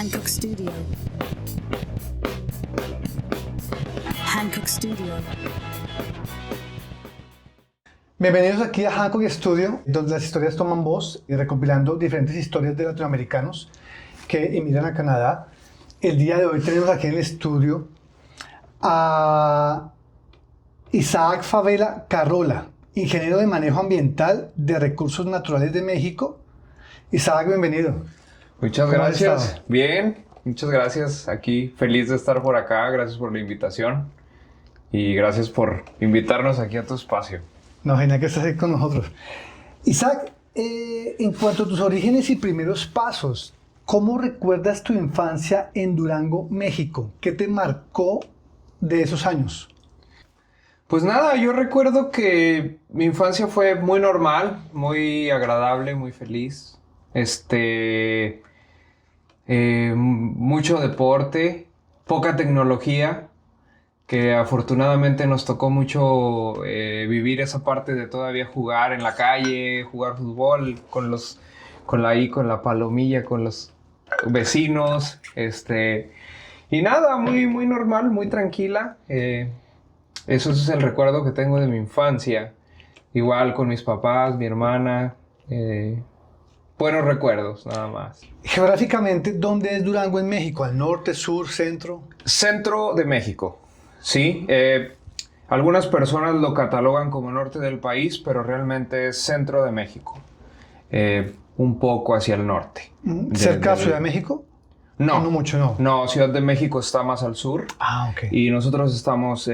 Hancock Studio. Hancock Studio. Bienvenidos aquí a Hancock Studio, donde las historias toman voz y recopilando diferentes historias de latinoamericanos que emigran a Canadá. El día de hoy tenemos aquí en el estudio a Isaac Favela Carrola, ingeniero de manejo ambiental de recursos naturales de México. Isaac, bienvenido. Muchas gracias. Bien, muchas gracias. Aquí feliz de estar por acá. Gracias por la invitación y gracias por invitarnos aquí a tu espacio. No, genial que estás aquí con nosotros. Isaac, en cuanto a tus orígenes y primeros pasos, ¿cómo recuerdas tu infancia en Durango, México? ¿Qué te marcó de esos años? Pues nada, yo recuerdo que mi infancia fue muy normal, muy agradable, muy feliz. Mucho deporte, poca tecnología, que afortunadamente nos tocó mucho vivir esa parte de todavía jugar en la calle, jugar fútbol con la palomilla, con los vecinos, y nada, muy normal, muy tranquila. Eso es el recuerdo que tengo de mi infancia, igual con mis papás, mi hermana. Buenos recuerdos, nada más. Geográficamente, ¿dónde es Durango en México? ¿Al norte, sur, centro? Centro de México, sí. Algunas personas lo catalogan como norte del país, pero realmente es centro de México. Un poco hacia el norte. ¿Cerca de Ciudad de México? No. No mucho, no. No, Ciudad de México está más al sur. Ah, ok. Y nosotros estamos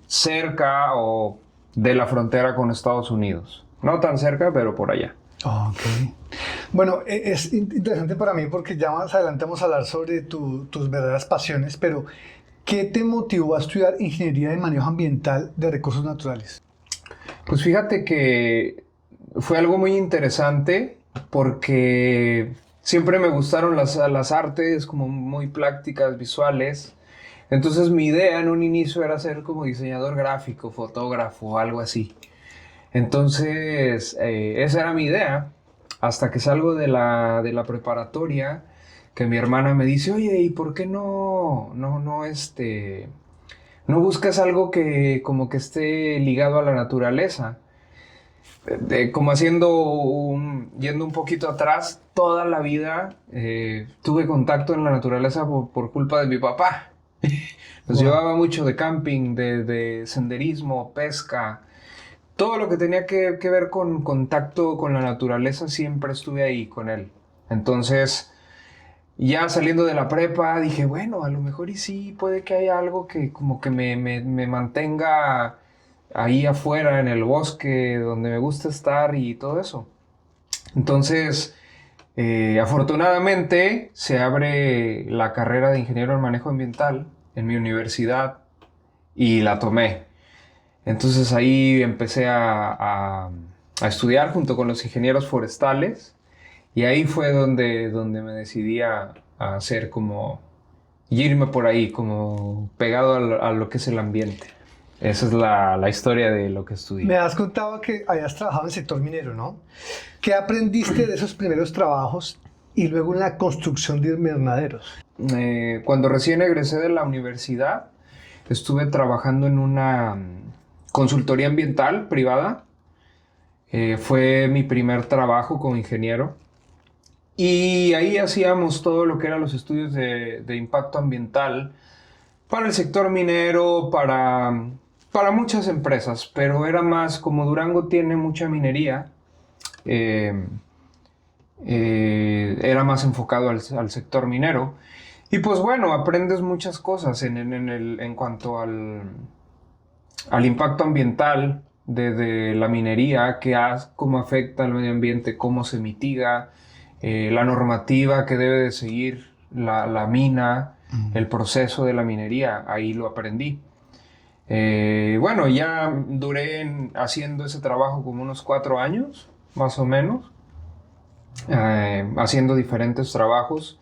cerca o de la frontera con Estados Unidos. No tan cerca, pero por allá. Ok. Bueno, es interesante para mí porque ya más adelante vamos a hablar sobre tus verdaderas pasiones, pero ¿qué te motivó a estudiar ingeniería de manejo ambiental de recursos naturales? Pues fíjate que fue algo muy interesante porque siempre me gustaron las artes como muy prácticas, visuales. Entonces mi idea en un inicio era ser como diseñador gráfico, fotógrafo, algo así. Entonces, esa era mi idea, hasta que salgo de la preparatoria, que mi hermana me dice, oye, ¿y por qué no buscas algo que como que esté ligado a la naturaleza? Como yendo un poquito atrás, toda la vida tuve contacto en la naturaleza por culpa de mi papá. Nos llevaba mucho de camping, de senderismo, pesca. Todo lo que tenía que ver con contacto con la naturaleza, siempre estuve ahí con él. Entonces, ya saliendo de la prepa, dije, bueno, a lo mejor y sí, puede que haya algo que como que me mantenga ahí afuera, en el bosque, donde me gusta estar y todo eso. Entonces, afortunadamente, se abre la carrera de ingeniero en manejo ambiental en mi universidad y la tomé. Entonces ahí empecé a estudiar junto con los ingenieros forestales y ahí fue donde me decidí a hacer como irme por ahí, como pegado a lo que es el ambiente. Esa es la historia de lo que estudié. Me has contado que habías trabajado en el sector minero, ¿no? ¿Qué aprendiste de esos primeros trabajos y luego en la construcción de invernaderos? Cuando recién egresé de la universidad, estuve trabajando en una consultoría ambiental privada. Fue mi primer trabajo como ingeniero. Y ahí hacíamos todo lo que eran los estudios de impacto ambiental para el sector minero, para muchas empresas. Pero era más, como Durango tiene mucha minería, era más enfocado al sector minero. Y pues bueno, aprendes muchas cosas en cuanto al impacto ambiental de la minería, cómo afecta al medio ambiente, cómo se mitiga, la normativa que debe de seguir la mina, el proceso de la minería, ahí lo aprendí. Bueno, ya duré haciendo ese trabajo como unos 4 años, más o menos, haciendo diferentes trabajos,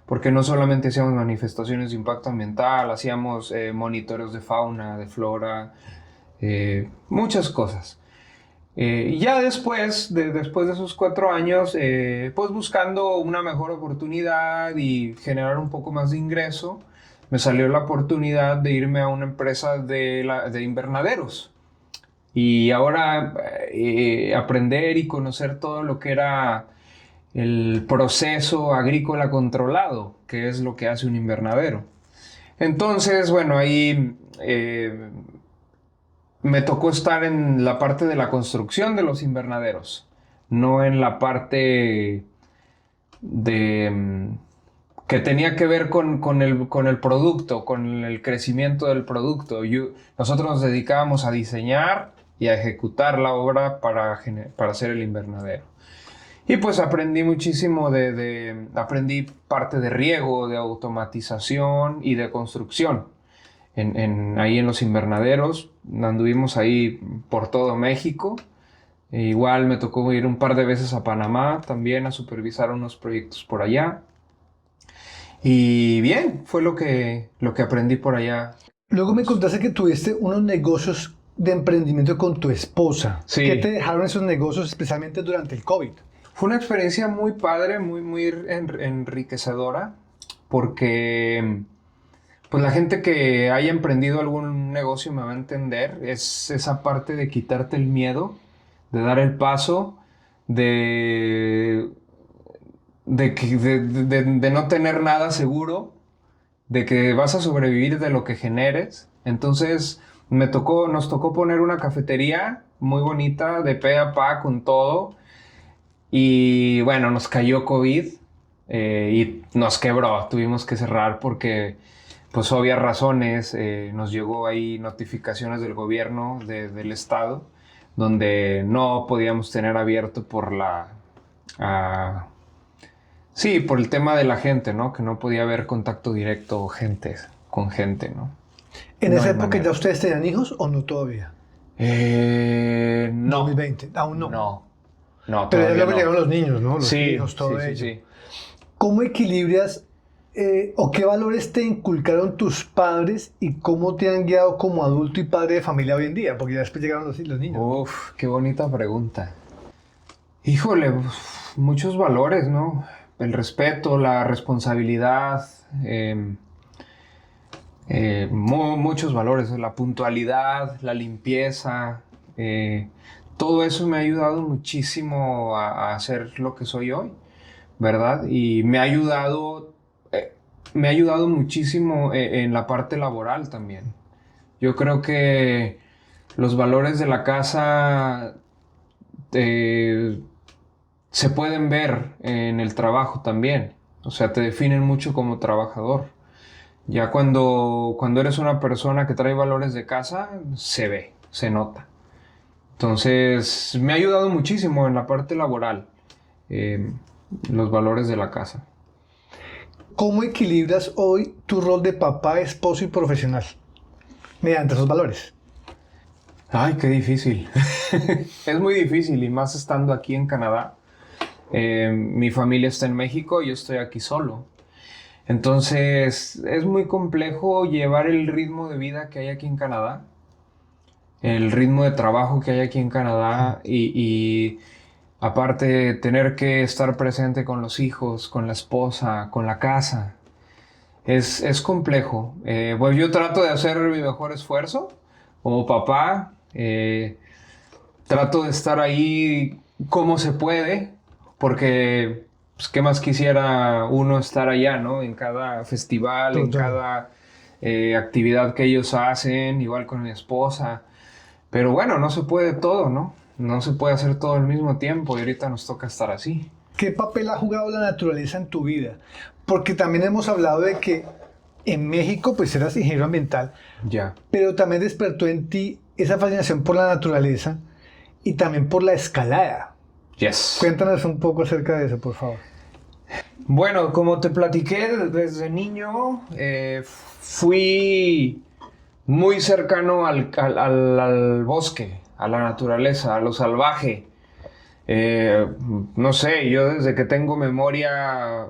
porque no solamente hacíamos manifestaciones de impacto ambiental, hacíamos monitoreos de fauna, de flora, muchas cosas. Y ya después de esos 4 años, pues buscando una mejor oportunidad y generar un poco más de ingreso, me salió la oportunidad de irme a una empresa de invernaderos. Y ahora aprender y conocer todo lo que era el proceso agrícola controlado, que es lo que hace un invernadero. Entonces, bueno, ahí me tocó estar en la parte de la construcción de los invernaderos, no en la parte que tenía que ver con el producto, con el crecimiento del producto. Nosotros nos dedicábamos a diseñar y a ejecutar la obra para hacer el invernadero. Y pues aprendí muchísimo aprendí parte de riego, de automatización y de construcción. Ahí en los invernaderos, anduvimos ahí por todo México. Igual me tocó ir un par de veces a Panamá también a supervisar unos proyectos por allá. Y bien, fue lo que aprendí por allá. Luego me contaste que tuviste unos negocios de emprendimiento con tu esposa. Sí. ¿Qué te dejaron esos negocios especialmente durante el COVID? Fue una experiencia muy padre, muy enriquecedora, porque pues la gente que haya emprendido algún negocio me va a entender. Es esa parte de quitarte el miedo, de dar el paso, de no tener nada seguro, de que vas a sobrevivir de lo que generes. Entonces nos tocó poner una cafetería muy bonita, de pe a pa, con todo. Y bueno, nos cayó COVID y nos quebró. Tuvimos que cerrar porque, pues obvias razones, nos llegó ahí notificaciones del gobierno, del estado, donde no podíamos tener abierto por por el tema de la gente, ¿no? Que no podía haber contacto directo con gente, ¿no? ¿En No esa hay época manera. ya ustedes tenían hijos o no todavía? No. 2020, aún no. No, Pero ya todavía luego no. llegaron los niños, ¿no? Los Sí, hijos, todo sí, ello. sí. ¿Cómo equilibras o qué valores te inculcaron tus padres y cómo te han guiado como adulto y padre de familia hoy en día? Porque ya después llegaron los niños. Uf, qué bonita pregunta. Híjole, muchos valores, ¿no? El respeto, la responsabilidad, muchos valores, la puntualidad, la limpieza, todo eso me ha ayudado muchísimo a ser lo que soy hoy, ¿verdad? Y me ha ayudado muchísimo en la parte laboral también. Yo creo que los valores de la casa se pueden ver en el trabajo también. O sea, te definen mucho como trabajador. Ya cuando eres una persona que trae valores de casa, se ve, se nota. Entonces, me ha ayudado muchísimo en la parte laboral, los valores de la casa. ¿Cómo equilibras hoy tu rol de papá, esposo y profesional mediante esos valores? Ay, qué difícil. Es muy difícil, y más estando aquí en Canadá. Mi familia está en México y yo estoy aquí solo. Entonces, es muy complejo llevar el ritmo de vida que hay aquí en Canadá, el ritmo de trabajo que hay aquí en Canadá y aparte tener que estar presente con los hijos, con la esposa, con la casa. Es complejo. Pues yo trato de hacer mi mejor esfuerzo como papá. Trato de estar ahí como se puede, porque pues, ¿qué más quisiera uno estar allá, ¿no? En cada festival, en cada actividad que ellos hacen, igual con mi esposa. Pero bueno, no se puede todo, ¿no? No se puede hacer todo al mismo tiempo y ahorita nos toca estar así. ¿Qué papel ha jugado la naturaleza en tu vida? Porque también hemos hablado de que en México pues eras ingeniero ambiental, Ya. pero también despertó en ti esa fascinación por la naturaleza y también por la escalada. Yes. Cuéntanos un poco acerca de eso, por favor. Bueno, como te platiqué desde niño, fui muy cercano al bosque, a la naturaleza, a lo salvaje. No sé, yo desde que tengo memoria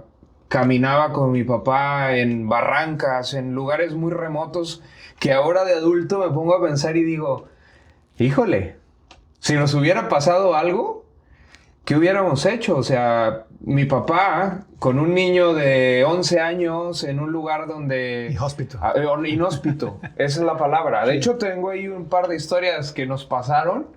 caminaba con mi papá en barrancas, en lugares muy remotos, que ahora de adulto me pongo a pensar y digo, híjole, Si nos hubiera pasado algo, ¿qué hubiéramos hecho? O sea, mi papá, con un niño de 11 años en un lugar donde... Inhóspito. Inhóspito, esa es la palabra. De hecho, tengo ahí un par de historias que nos pasaron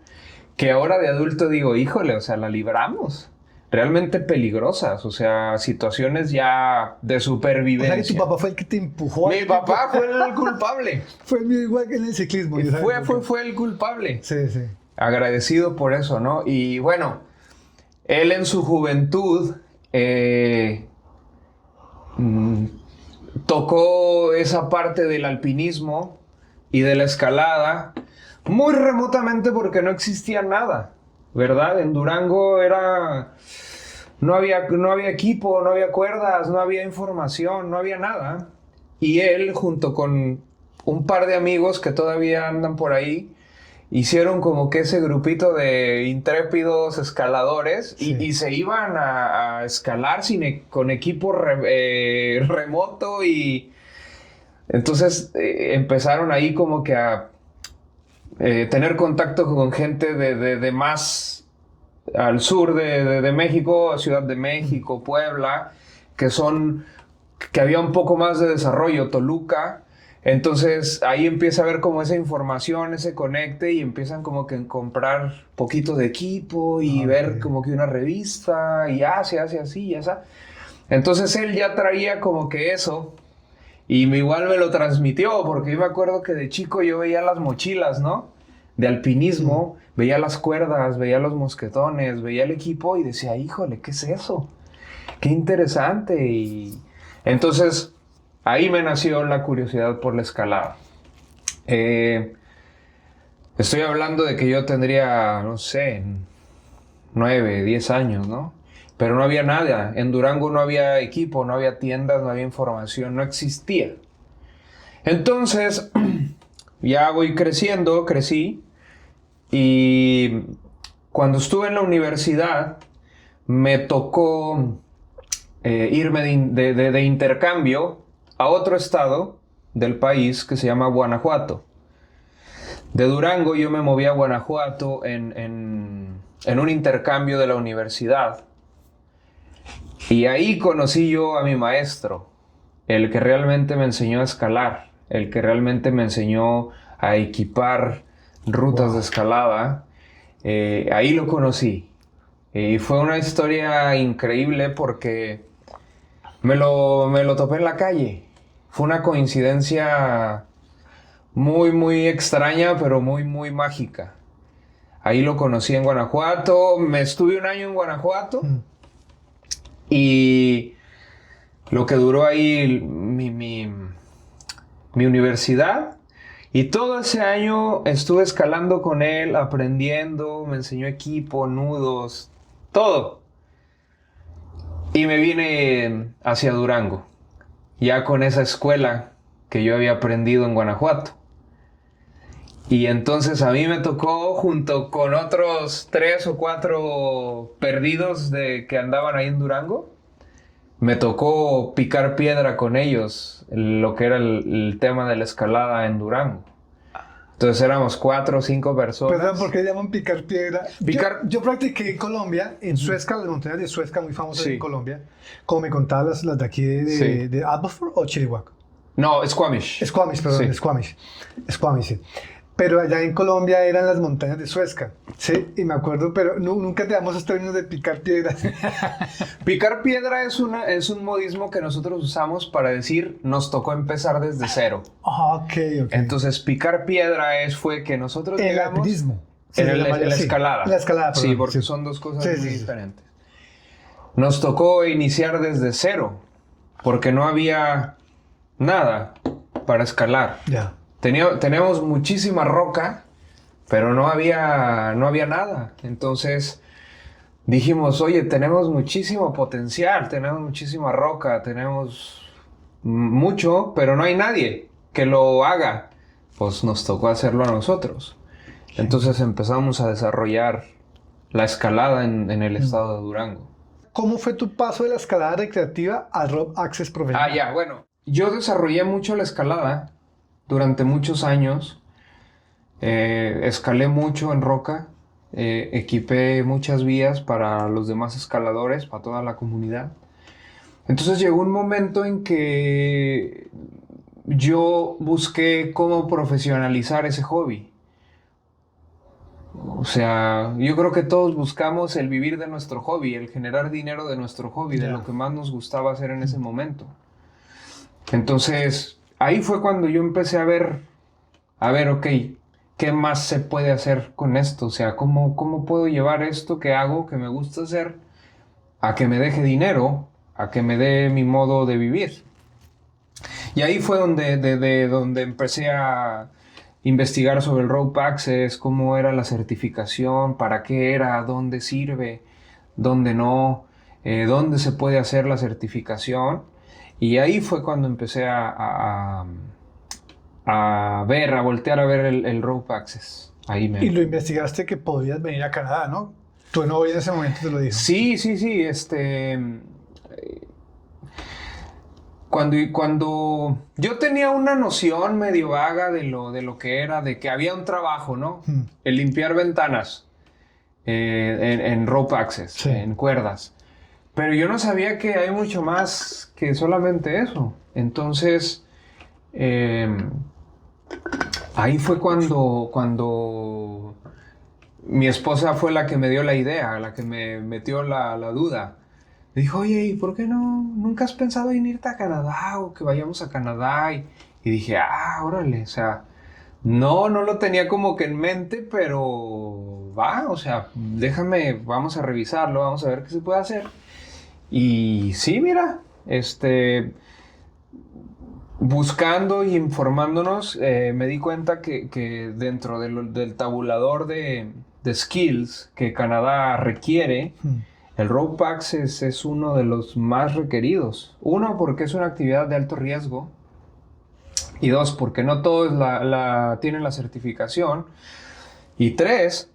que ahora de adulto digo, híjole, o sea, la libramos. Realmente peligrosas, o sea, situaciones ya de O supervivencia. sea, que tu papá fue el que te empujó. Mi papá fue el culpable. Fue el mío igual que en el ciclismo. ¿ya sabes? Fue el culpable. Sí, sí. Agradecido por eso, ¿no? Y bueno, él en su juventud tocó esa parte del alpinismo y de la escalada muy remotamente porque no existía nada, ¿verdad? En Durango no había equipo, no había cuerdas, no había información, no había nada. Y él, junto con un par de amigos que todavía andan por ahí, hicieron como que ese grupito de intrépidos escaladores y se iban a escalar con equipo remoto y entonces empezaron ahí como que a tener contacto con gente de más al sur de México, Ciudad de México, Puebla, que había un poco más de desarrollo, Toluca. Entonces ahí empieza a haber como esa información, ese conecte y empiezan como que a comprar poquito de equipo y ver como que una revista y se hace así, ya está. Entonces él ya traía como que eso y igual me lo transmitió porque yo me acuerdo que de chico yo veía las mochilas, ¿no? De alpinismo, veía las cuerdas, veía los mosquetones, veía el equipo y decía, híjole, ¿qué es eso? Qué interesante. Y entonces ahí me nació la curiosidad por la escalada. Estoy hablando de que yo tendría, no sé, 9, 10 años, ¿no? Pero no había nada. En Durango no había equipo, no había tiendas, no había información, no existía. Entonces, ya crecí. Y cuando estuve en la universidad, me tocó irme de intercambio a otro estado del país que se llama Guanajuato. De Durango yo me moví a Guanajuato en un intercambio de la universidad. Y ahí conocí yo a mi maestro, el que realmente me enseñó a escalar, el que realmente me enseñó a equipar rutas de escalada. Ahí lo conocí. Y fue una historia increíble porque me lo topé en la calle. Fue una coincidencia muy, muy extraña, pero muy, muy mágica. Ahí lo conocí en Guanajuato. Me estuve un año en Guanajuato. Y lo que duró ahí mi universidad. Y todo ese año estuve escalando con él, aprendiendo. Me enseñó equipo, nudos, todo. Y me vine hacia Durango, ya con esa escuela que yo había aprendido en Guanajuato. Y entonces a mí me tocó, junto con otros 3 o 4 perdidos que andaban ahí en Durango, me tocó picar piedra con ellos, lo que era el tema de la escalada en Durango. Entonces éramos 4 o 5 personas. Perdón, ¿por qué llaman picar piedra? Yo practiqué en Colombia, en Suezca, las montañas de Suezca, muy famosas en Colombia. Como me contabas, las de aquí de Aberfoyle o Chirihuaco. No, Squamish. Squamish, perdón, Squamish. Squamish, sí. Pero allá en Colombia eran las montañas de Suezca, ¿sí? Y me acuerdo, pero nunca te damos esos términos de picar piedra. Picar piedra es un modismo que nosotros usamos para decir nos tocó empezar desde cero. Ok. Entonces, picar piedra fue que nosotros el llegamos... alpinismo. En la escalada. La escalada, perdón. Sí, porque son dos cosas muy diferentes. Nos tocó iniciar desde cero, porque no había nada para escalar. Ya. Teníamos muchísima roca, pero no había nada. Entonces dijimos, oye, tenemos muchísimo potencial, tenemos muchísima roca, tenemos mucho, pero no hay nadie que lo haga. Pues nos tocó hacerlo a nosotros. Entonces empezamos a desarrollar la escalada en el estado de Durango. ¿Cómo fue tu paso de la escalada recreativa al rope access profesional? Bueno. Yo desarrollé mucho la escalada durante muchos años. Escalé mucho en roca. equipé muchas vías para los demás escaladores, para toda la comunidad. Entonces llegó un momento en que yo busqué cómo profesionalizar ese hobby. O sea, yo creo que todos buscamos el vivir de nuestro hobby, el generar dinero de nuestro hobby, de lo que más nos gustaba hacer en ese momento. Entonces, ahí fue cuando yo empecé a ver, ok, ¿qué más se puede hacer con esto? O sea, ¿cómo puedo llevar esto que hago, que me gusta hacer, a que me deje dinero, a que me dé mi modo de vivir? Y ahí fue donde empecé a investigar sobre el Rope Access, cómo era la certificación, para qué era, dónde sirve, dónde no, dónde se puede hacer la certificación. Y ahí fue cuando empecé a voltear a ver el Rope Access. Ahí Y lo investigaste que podías venir a Canadá, ¿no? Tu novia en ese momento te lo dijo. Sí. Cuando yo tenía una noción medio vaga de lo que era, de que había un trabajo, ¿no? El limpiar ventanas en Rope Access, Sí. en cuerdas. Pero yo no sabía que hay mucho más que solamente eso. Entonces, ahí fue cuando mi esposa fue la que me dio la idea, la que me metió la duda. Me dijo, oye, ¿y por qué nunca has pensado en irte a Canadá o que vayamos a Canadá? Y dije, órale, o sea, no lo tenía como que en mente, pero o sea, vamos a revisarlo, vamos a ver qué se puede hacer. Y sí, mira, buscando y informándonos, me di cuenta que dentro del tabulador de skills que Canadá requiere, el Rope Access es uno de los más requeridos. Uno, porque es una actividad de alto riesgo. Y dos, porque no todos tienen la certificación. Y tres,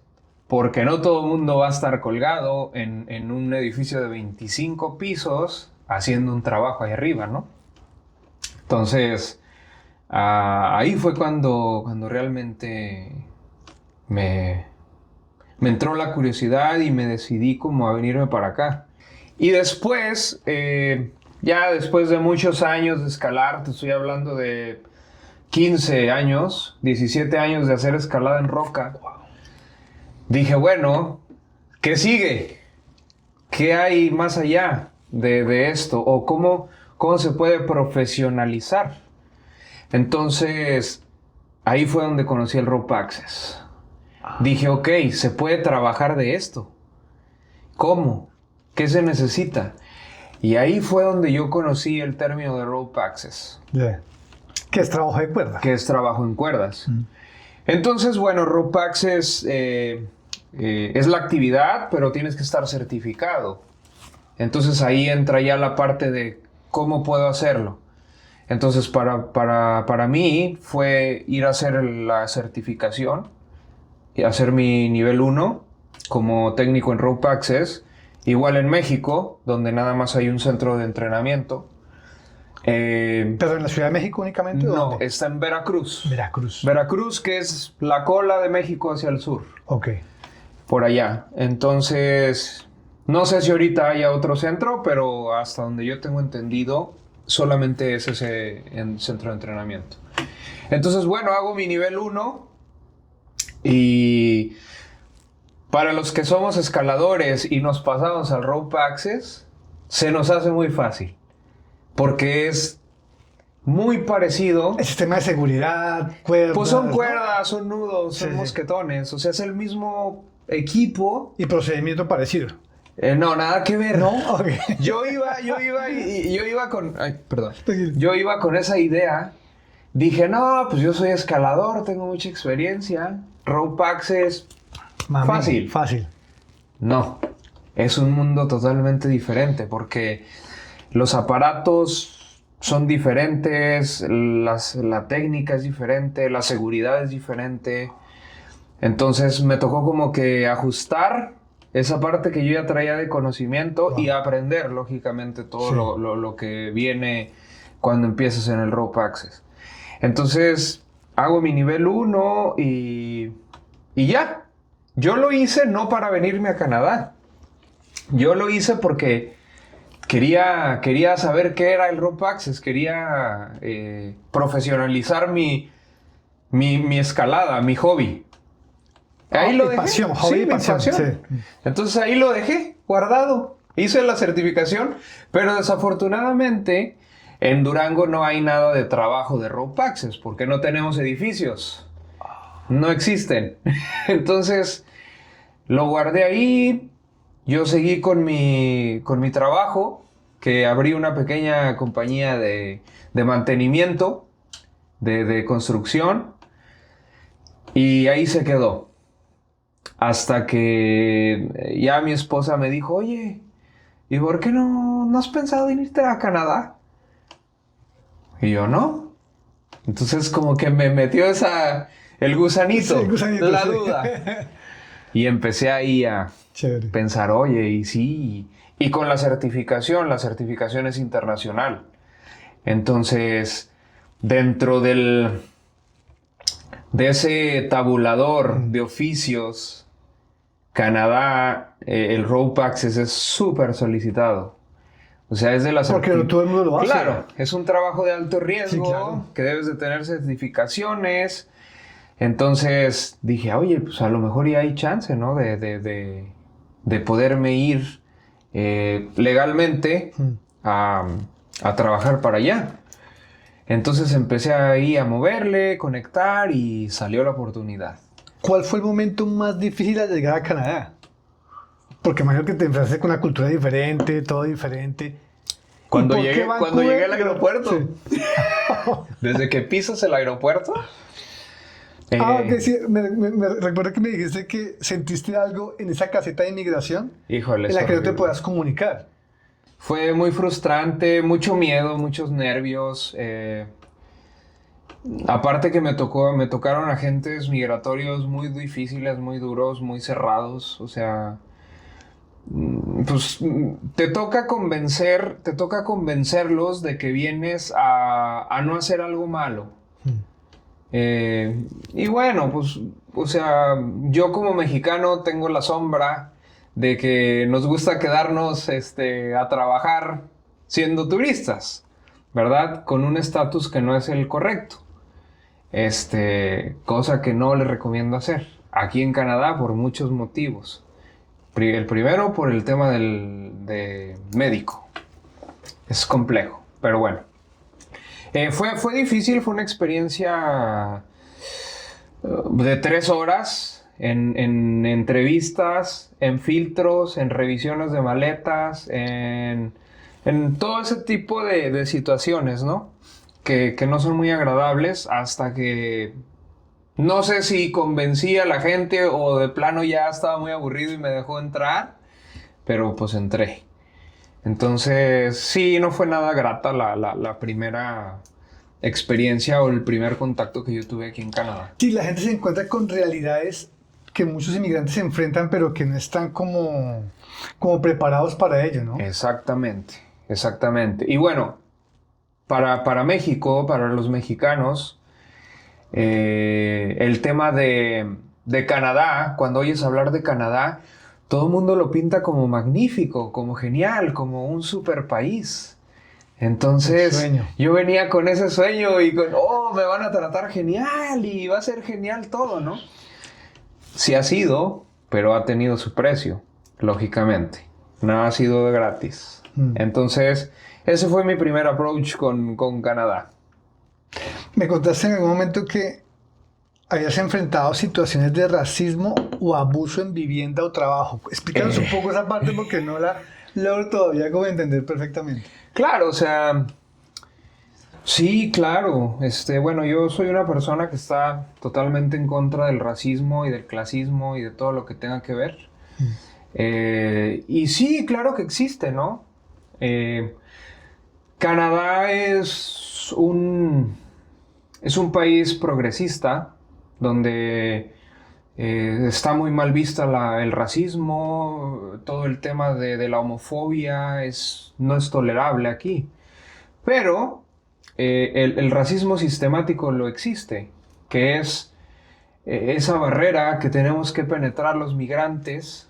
porque no todo el mundo va a estar colgado en un edificio de 25 pisos haciendo un trabajo ahí arriba, ¿no? Entonces, ahí fue cuando realmente me entró la curiosidad y me decidí como a venirme para acá. Y después, ya después de muchos años de escalar, te estoy hablando de 15 años, 17 años de hacer escalada en roca, dije, bueno, ¿qué sigue? ¿Qué hay más allá de esto? ¿O cómo se puede profesionalizar? Entonces, ahí fue donde conocí el Rope Access. Dije, ok, se puede trabajar de esto. ¿Cómo? ¿Qué se necesita? Y ahí fue donde yo conocí el término de Rope Access. Yeah. ¿Qué es trabajo de cuerda? Que es trabajo en cuerdas. Entonces, bueno, Rope Access es la actividad, pero tienes que estar certificado. Entonces ahí entra ya la parte de cómo puedo hacerlo. Entonces para mí fue ir a hacer la certificación y hacer mi nivel 1 como técnico en Rope Access. Igual en México, donde nada más hay un centro de entrenamiento. ¿Pero en la Ciudad de México únicamente? No, ¿Dónde? está en Veracruz. Veracruz. Veracruz, que es la cola de México hacia el sur. Ok. Por allá. Entonces, no sé si ahorita haya otro centro, pero hasta donde yo tengo entendido, solamente es ese centro de entrenamiento. Entonces, bueno, hago mi nivel 1 y para los que somos escaladores y nos pasamos al Rope Access, se nos hace muy fácil, porque es muy parecido. El sistema de seguridad, cuerdas. Pues son ¿no? cuerdas, son nudos, son mosquetones, o sea, es el mismo equipo. Y procedimiento parecido. No, nada que ver. ¿No? Ok. Yo iba con... Ay, perdón. Yo iba con esa idea. Dije, no, pues yo soy escalador, tengo mucha experiencia. Rope Access, Mami, fácil. Fácil. No, es un mundo totalmente diferente porque los aparatos son diferentes, la técnica es diferente, la seguridad es diferente. Entonces me tocó como que ajustar esa parte que yo ya traía de conocimiento y aprender, lógicamente, todo lo que viene cuando empiezas en el Rope Access. Entonces hago mi nivel 1 y ya. Yo lo hice no para venirme a Canadá. Yo lo hice porque quería saber qué era el Rope Access. Quería profesionalizar mi escalada, mi hobby. Ahí lo dejé. Pasión, hobby Sí, y mi pasión. pasión. Sí. Entonces ahí lo dejé guardado. Hice la certificación, pero desafortunadamente en Durango no hay nada de trabajo de Rope Access porque no tenemos edificios. No existen. Entonces lo guardé ahí. Yo seguí con mi trabajo, que abrí una pequeña compañía de mantenimiento, de construcción, y ahí se quedó. Hasta que ya mi esposa me dijo, oye, ¿y por qué no has pensado en irte a Canadá? Y yo, no. Entonces como que me metió el gusanito, Sí, el gusanito, la sí. duda. Y empecé ahí a Chévere. pensar, oye, y sí, y con la certificación es internacional. Entonces, dentro de ese tabulador de oficios, Canadá, el Rope Access es súper solicitado. O sea, es de la Porque no todo el mundo lo hace. Claro, es un trabajo de alto riesgo, Sí, claro. que debes de tener certificaciones. Entonces dije, oye, pues a lo mejor ya hay chance, ¿no? De poderme ir legalmente a trabajar para allá. Entonces empecé ahí a moverle, conectar y salió la oportunidad. ¿Cuál fue el momento más difícil al llegar a Canadá? Porque imagino que te enfrentaste con una cultura diferente, todo diferente. Cuando ¿Y por qué llegué Vancouver? al aeropuerto, Sí. desde que pisas el aeropuerto, Ok, sí, me recuerdo que me dijiste que sentiste algo en esa caseta de inmigración híjole, en la es que no te horrible. puedas comunicar. Fue muy frustrante, mucho miedo, muchos nervios. Aparte que me tocaron agentes migratorios muy difíciles, muy duros, muy cerrados. O sea, pues te toca convencerlos de que vienes a no hacer algo malo. Y bueno, pues, o sea, yo como mexicano tengo la sombra de que nos gusta quedarnos a trabajar siendo turistas, ¿verdad? Con un estatus que no es el correcto. Cosa que no les recomiendo hacer. Aquí en Canadá por muchos motivos. El primero por el tema de médico. Es complejo, pero bueno. Fue difícil, fue una experiencia de 3 horas en entrevistas, en filtros, en revisiones de maletas, en todo ese tipo de situaciones, ¿no? Que no son muy agradables hasta que no sé si convencí a la gente o de plano ya estaba muy aburrido y me dejó entrar, pero pues entré. Entonces, sí, no fue nada grata la primera experiencia o el primer contacto que yo tuve aquí en Canadá. Sí, la gente se encuentra con realidades que muchos inmigrantes se enfrentan, pero que no están como preparados para ello, ¿no? Exactamente, exactamente. Y bueno, para México, para los mexicanos, el tema de Canadá, cuando oyes hablar de Canadá, todo el mundo lo pinta como magnífico, como genial, como un super país. Entonces, Sueño. yo venía con ese sueño y con, me van a tratar genial y va a ser genial todo, ¿no? Sí ha sido, pero ha tenido su precio, lógicamente. Nada ha sido de gratis. Entonces, ese fue mi primer approach con Canadá. Me contaste en algún momento que habías enfrentado situaciones de racismo o abuso en vivienda o trabajo. Explícanos un poco esa parte porque no la logro todavía como entender perfectamente. Claro, o sea, sí, claro. Bueno, yo soy una persona que está totalmente en contra del racismo y del clasismo y de todo lo que tenga que ver. Y sí, claro que existe, ¿no? Canadá es un país progresista donde está muy mal vista el racismo, todo el tema de la homofobia no es tolerable aquí. Pero el racismo sistemático lo existe, que es esa barrera que tenemos que penetrar los migrantes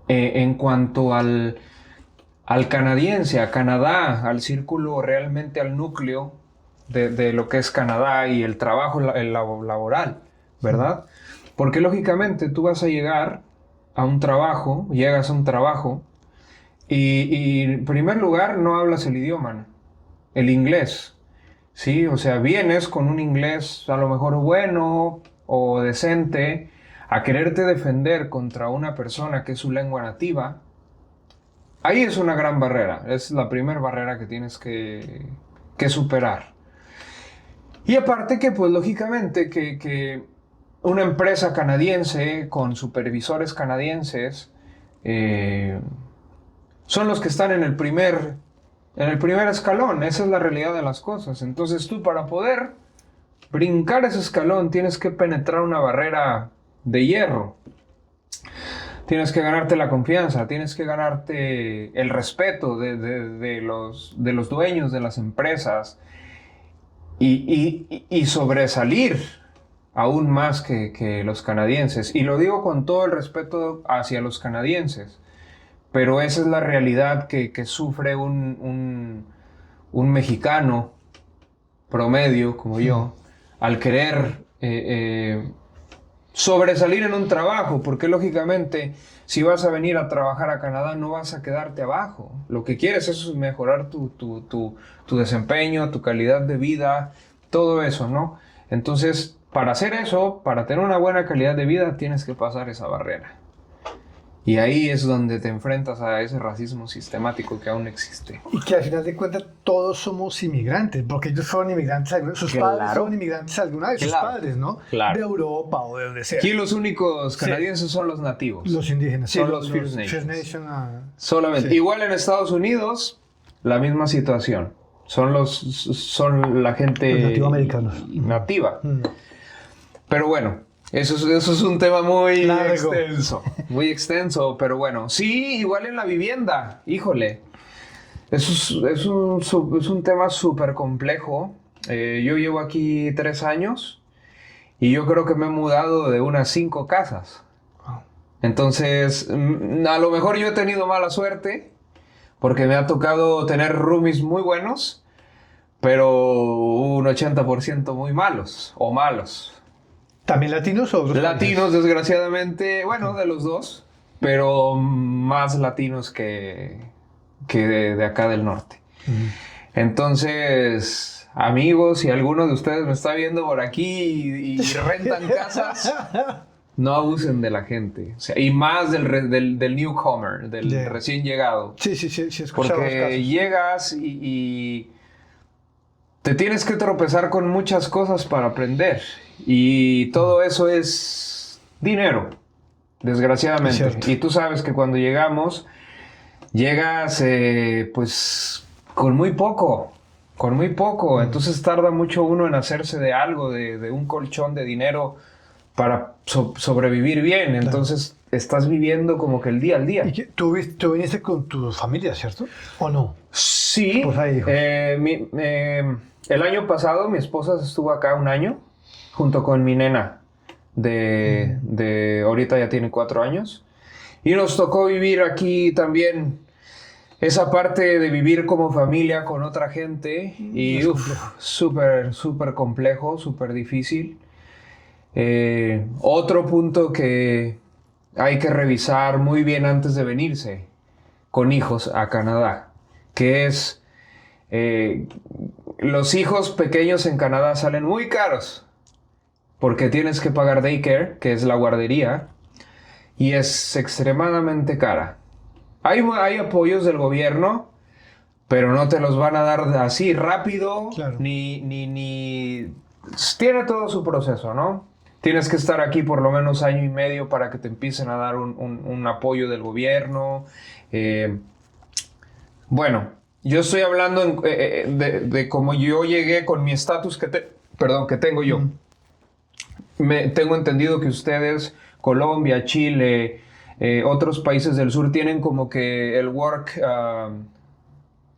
en cuanto al canadiense, a Canadá, al círculo, realmente al núcleo de lo que es Canadá y el trabajo laboral, ¿verdad? Porque lógicamente tú vas a llegar a un trabajo, llegas a un trabajo y en primer lugar no hablas el idioma, ¿no? El inglés, ¿sí? O sea, vienes con un inglés a lo mejor bueno o decente a quererte defender contra una persona que es su lengua nativa. Ahí es una gran barrera, es la primera barrera que tienes que superar. Y aparte que, pues lógicamente, que una empresa canadiense con supervisores canadienses son los que están en el primer escalón. Esa es la realidad de las cosas. Entonces tú, para poder brincar ese escalón, tienes que penetrar una barrera de hierro. Tienes que ganarte la confianza, tienes que ganarte el respeto de los dueños de las empresas y sobresalir aún más que los canadienses. Y lo digo con todo el respeto hacia los canadienses, pero esa es la realidad que sufre un mexicano promedio como yo al querer sobresalir en un trabajo, porque lógicamente si vas a venir a trabajar a Canadá no vas a quedarte abajo. Lo que quieres es mejorar tu desempeño, tu calidad de vida, todo eso, ¿no? Entonces, para hacer eso, para tener una buena calidad de vida, tienes que pasar esa barrera. Y ahí es donde te enfrentas a ese racismo sistemático que aún existe. Y que al final de cuentas todos somos inmigrantes, porque ellos fueron inmigrantes, sus padres fueron inmigrantes alguna vez, sus padres, ¿no? Claro. De Europa o de donde sea. Aquí los únicos canadienses son los nativos. Los indígenas. Son los First Nations. Nation, solamente. Sí. Igual en Estados Unidos, la misma situación. Son la gente los nativoamericanos. nativa. Pero bueno, eso es un tema muy extenso. Muy extenso, pero bueno. Sí, igual en la vivienda. Híjole. Eso es un tema súper complejo. Yo llevo aquí 3 años y yo creo que me he mudado de unas 5 casas. Entonces, a lo mejor yo he tenido mala suerte porque me ha tocado tener roomies muy buenos, pero un 80% muy malos o malos. ¿También latinos o otros Latinos, países? desgraciadamente, bueno, de los dos, pero más latinos que de acá del norte. Entonces, amigos, si alguno de ustedes me está viendo por aquí y rentan casas, no abusen de la gente. O sea, y más del newcomer, del recién llegado. Sí, escuchamos Porque casos. llegas y te tienes que tropezar con muchas cosas para aprender. Y todo eso es dinero, desgraciadamente. Es y tú sabes que cuando llegas pues con muy poco. Entonces tarda mucho uno en hacerse de algo, de un colchón de dinero para sobrevivir bien. Entonces estás viviendo como que el día al día. ¿Y tú viniste con tu familia, cierto? ¿O no? Sí. Pues hay hijos. El año pasado mi esposa estuvo acá 1 año junto con mi nena de ahorita ya tiene 4 años y nos tocó vivir aquí también esa parte de vivir como familia con otra gente y súper complejo, súper difícil. Otro punto que hay que revisar muy bien antes de venirse con hijos a Canadá, que es los hijos pequeños en Canadá salen muy caros porque tienes que pagar daycare, que es la guardería, y es extremadamente cara. Hay apoyos del gobierno, pero no te los van a dar así rápido, Claro. ni tiene todo su proceso, ¿no? Tienes que estar aquí por lo menos 1 año y medio para que te empiecen a dar un apoyo del gobierno. Bueno, yo estoy hablando de cómo yo llegué con mi estatus que tengo yo. Tengo entendido que ustedes, Colombia, Chile, otros países del sur tienen como que el work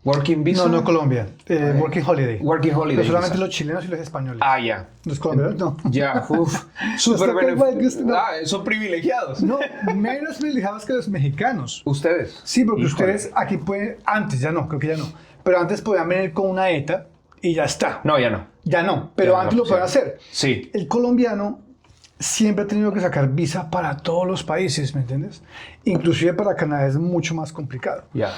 Working Visa. No, Colombia. Working Holiday. Working Holiday. Pero solamente visa. los chilenos y los españoles. Ah, ya. Los colombianos no. Ya, uff. Súper toca igual que usted, no. Son privilegiados. No, menos privilegiados que los mexicanos. ¿Ustedes? Sí, porque Híjole. ustedes aquí pueden, antes ya no, creo que ya no, pero antes podían venir con una ETA y ya está. No, ya no. Ya no, pero Ya antes no, lo pueden sí. hacer. Sí. El colombiano siempre ha tenido que sacar visa para todos los países, ¿me entiendes? Inclusive para Canadá es mucho más complicado. Ya.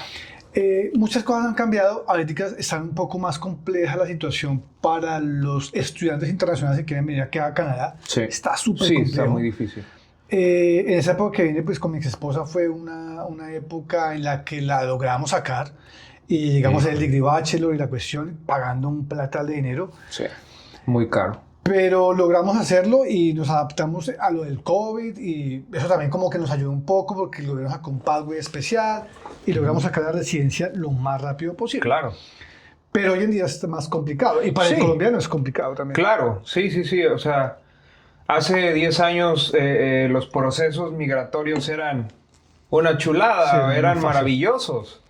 Muchas cosas han cambiado, ahorita está un poco más compleja la situación para los estudiantes internacionales que quieren venir aquí a Canadá. Sí. Está súper Sí, complejo. está muy difícil. En esa época que vine pues con mi ex esposa fue una época en la que la logramos sacar y llegamos al degree bachelor y la cuestión pagando un platal de dinero, Sí. Muy caro. pero logramos hacerlo y nos adaptamos a lo del COVID y eso también como que nos ayudó un poco porque logramos sacar un pathway especial y logramos sacar la residencia lo más rápido posible. Claro. Pero hoy en día es más complicado y para el Sí. colombiano es complicado también. Claro, sí. O sea, hace 10 años los procesos migratorios eran una chulada, Sí, muy eran fácil. maravillosos.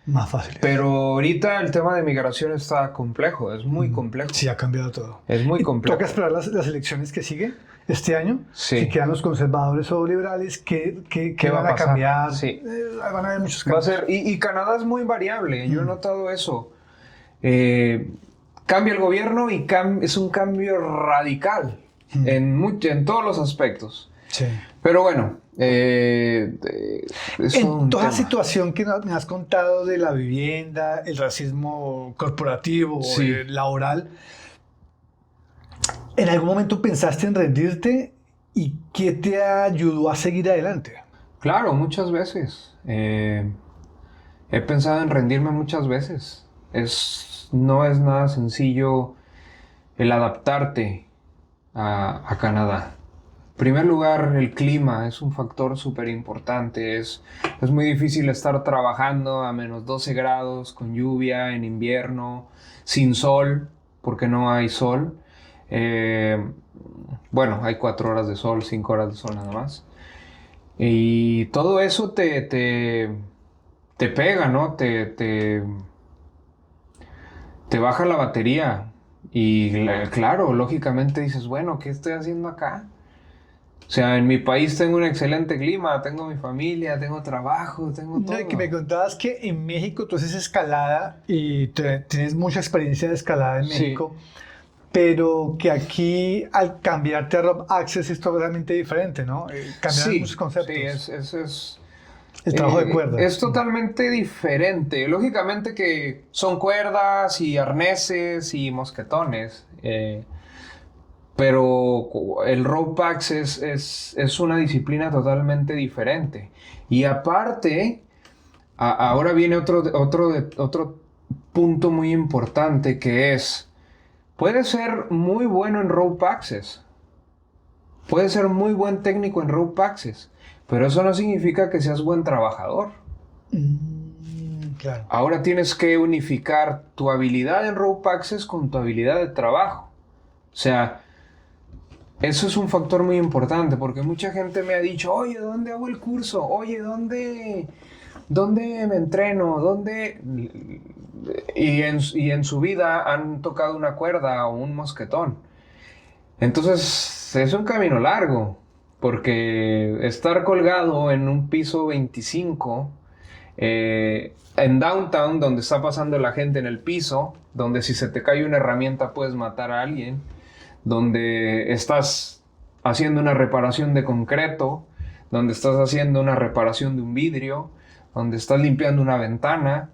Más fácil. Pero ahorita el tema de migración está complejo, es muy complejo. Sí, ha cambiado todo. Es muy Y complejo. toca esperar las elecciones que siguen este año. Sí. Si quedan los conservadores o liberales, ¿qué ¿Qué va van a a pasar? cambiar? Sí. Van a haber muchos Va a cambios. ser, y Canadá es muy variable, yo he notado eso. Cambia el gobierno y es un cambio radical en todos los aspectos. Sí. Pero bueno, es todo En un toda la tema. situación que me has contado de la vivienda, el racismo corporativo, Sí. laboral, ¿en algún momento pensaste en rendirte y qué te ayudó a seguir adelante? Claro, muchas veces. He pensado en rendirme muchas veces. No es nada sencillo el adaptarte a Canadá. En primer lugar, el clima es un factor súper importante. Es muy difícil estar trabajando a menos 12 grados, con lluvia, en invierno, sin sol, porque no hay sol. Bueno, hay 4 horas de sol, 5 horas de sol nada más. Y todo eso te pega, ¿no? Te baja la batería. Y claro, lógicamente dices, bueno, ¿qué estoy haciendo acá? O sea, en mi país tengo un excelente clima, tengo mi familia, tengo trabajo, tengo todo. No, y que me contabas que en México tú haces escalada y tienes mucha experiencia de escalada en Sí. México, pero que aquí al cambiarte a Rob Access es totalmente diferente, ¿no? Cambian muchos conceptos. Sí, es El trabajo de cuerdas. Es totalmente diferente. Lógicamente que son cuerdas y arneses y mosquetones. Pero el rope access es una disciplina totalmente diferente. Y aparte, ahora viene otro punto muy importante que es, puedes ser muy bueno en rope access. Puedes ser muy buen técnico en rope access. Pero eso no significa que seas buen trabajador. Claro. Ahora tienes que unificar tu habilidad en rope access con tu habilidad de trabajo. O sea, eso es un factor muy importante porque mucha gente me ha dicho, oye, ¿dónde hago el curso? Oye, ¿dónde me entreno? ¿Dónde? Y en su vida han tocado una cuerda o un mosquetón. Entonces, es un camino largo porque estar colgado en un piso 25 en downtown, donde está pasando la gente en el piso, donde si se te cae una herramienta puedes matar a alguien, donde estás haciendo una reparación de concreto, donde estás haciendo una reparación de un vidrio, donde estás limpiando una ventana.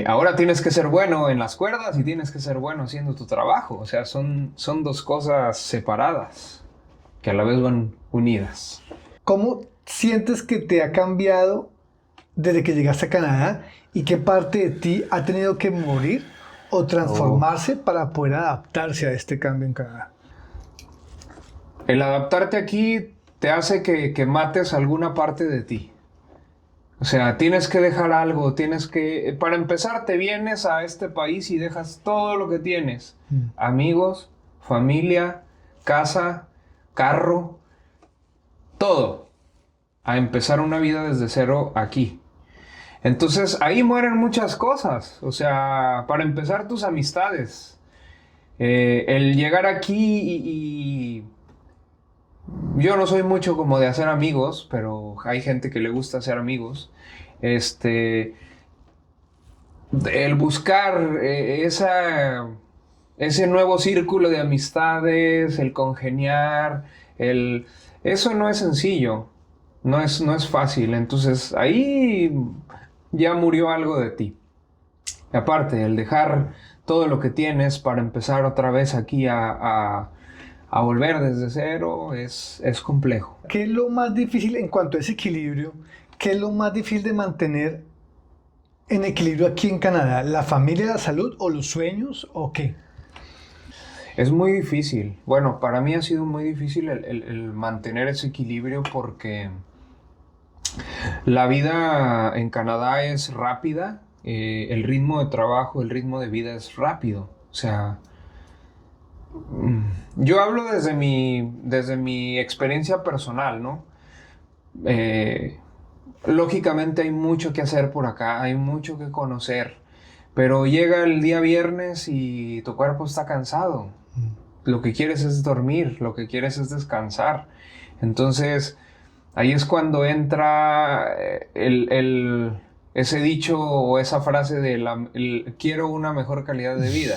Ahora tienes que ser bueno en las cuerdas y tienes que ser bueno haciendo tu trabajo. O sea, son dos cosas separadas que a la vez van unidas. ¿Cómo sientes que te ha cambiado desde que llegaste a Canadá y qué parte de ti ha tenido que morir o transformarse para poder adaptarse a este cambio en Canadá? El adaptarte aquí te hace que mates alguna parte de ti. O sea, tienes que dejar algo, para empezar te vienes a este país y dejas todo lo que tienes. Amigos, familia, casa, carro, todo. A empezar una vida desde cero aquí. Entonces ahí mueren muchas cosas. O sea, para empezar, tus amistades. El llegar aquí y yo no soy mucho como de hacer amigos, pero hay gente que le gusta hacer amigos. El buscar ese nuevo círculo de amistades, el congeniar, eso no es sencillo, no es fácil. Entonces ahí ya murió algo de ti. Y aparte, el dejar todo lo que tienes para empezar otra vez aquí a volver desde cero es complejo. ¿Qué es lo más difícil en cuanto a ese equilibrio? ¿Qué es lo más difícil de mantener en equilibrio aquí en Canadá? ¿La familia, la salud o los sueños o qué? Es muy difícil. Bueno, para mí ha sido muy difícil el mantener ese equilibrio porque la vida en Canadá es rápida, el ritmo de trabajo, el ritmo de vida es rápido. O sea, yo hablo desde mi experiencia personal, ¿no? Lógicamente hay mucho que hacer por acá, hay mucho que conocer, pero llega el día viernes y tu cuerpo está cansado. Lo que quieres es dormir, lo que quieres es descansar. Entonces, ahí es cuando entra ese dicho o esa frase de quiero una mejor calidad de vida.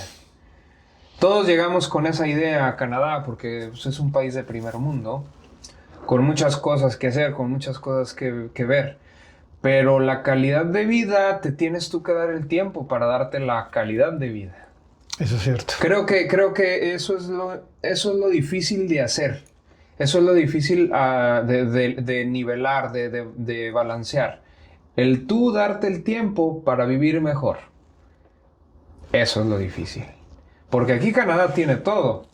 Todos llegamos con esa idea a Canadá porque pues, es un país de primer mundo, con muchas cosas que hacer, con muchas cosas que ver. Pero la calidad de vida, te tienes tú que dar el tiempo para darte la calidad de vida. Eso es cierto. Creo que eso es lo difícil de hacer. Eso es lo difícil de nivelar, de balancear. El tú darte el tiempo para vivir mejor. Eso es lo difícil. Porque aquí Canadá tiene todo.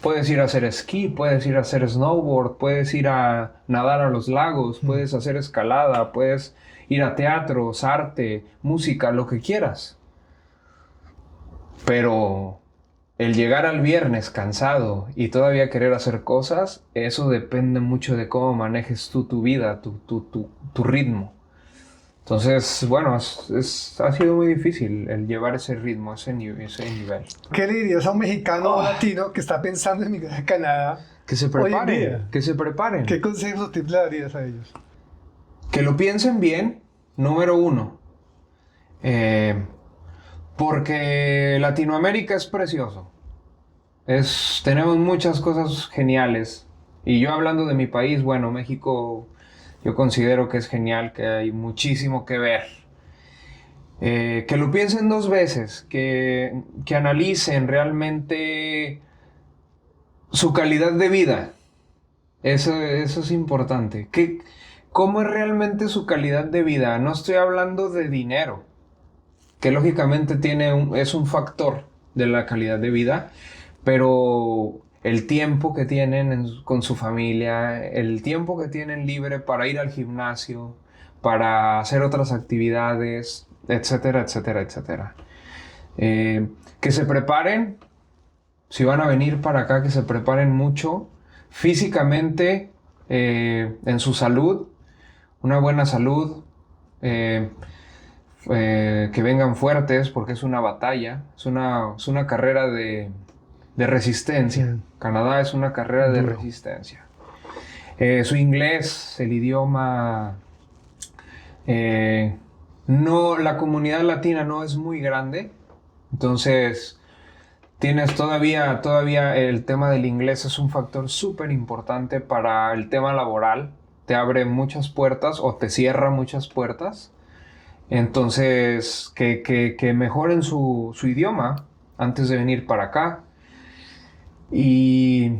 Puedes ir a hacer esquí, puedes ir a hacer snowboard, puedes ir a nadar a los lagos, puedes hacer escalada, puedes ir a teatros, arte, música, lo que quieras. Pero el llegar al viernes cansado y todavía querer hacer cosas, eso depende mucho de cómo manejes tú tu vida, tu ritmo. Entonces, bueno, ha sido muy difícil el llevar ese ritmo, ese nivel. ¿Qué le dirías a un mexicano o latino que está pensando en migrar a Canadá? Que se hoy en día? preparen, que se preparen. ¿Qué consejos o tips le darías a ellos? Que lo piensen bien, número uno. Porque Latinoamérica es precioso. Tenemos muchas cosas geniales. Y yo hablando de mi país, bueno, México, yo considero que es genial, que hay muchísimo que ver. Que lo piensen dos veces, que analicen realmente su calidad de vida. Eso es importante. ¿Cómo es realmente su calidad de vida? No estoy hablando de dinero, que lógicamente es un factor de la calidad de vida, pero el tiempo que tienen con su familia, el tiempo que tienen libre para ir al gimnasio, para hacer otras actividades, etcétera, etcétera, etcétera. Que se preparen, si van a venir para acá, que se preparen mucho físicamente, en su salud, una buena salud, que vengan fuertes porque es una batalla, es una carrera de resistencia. Canadá es una carrera de resistencia. Su inglés, el idioma, la comunidad latina no es muy grande, entonces tienes todavía el tema del inglés es un factor súper importante para el tema laboral. Te abre muchas puertas o te cierra muchas puertas. Entonces, que mejoren su idioma antes de venir para acá. Y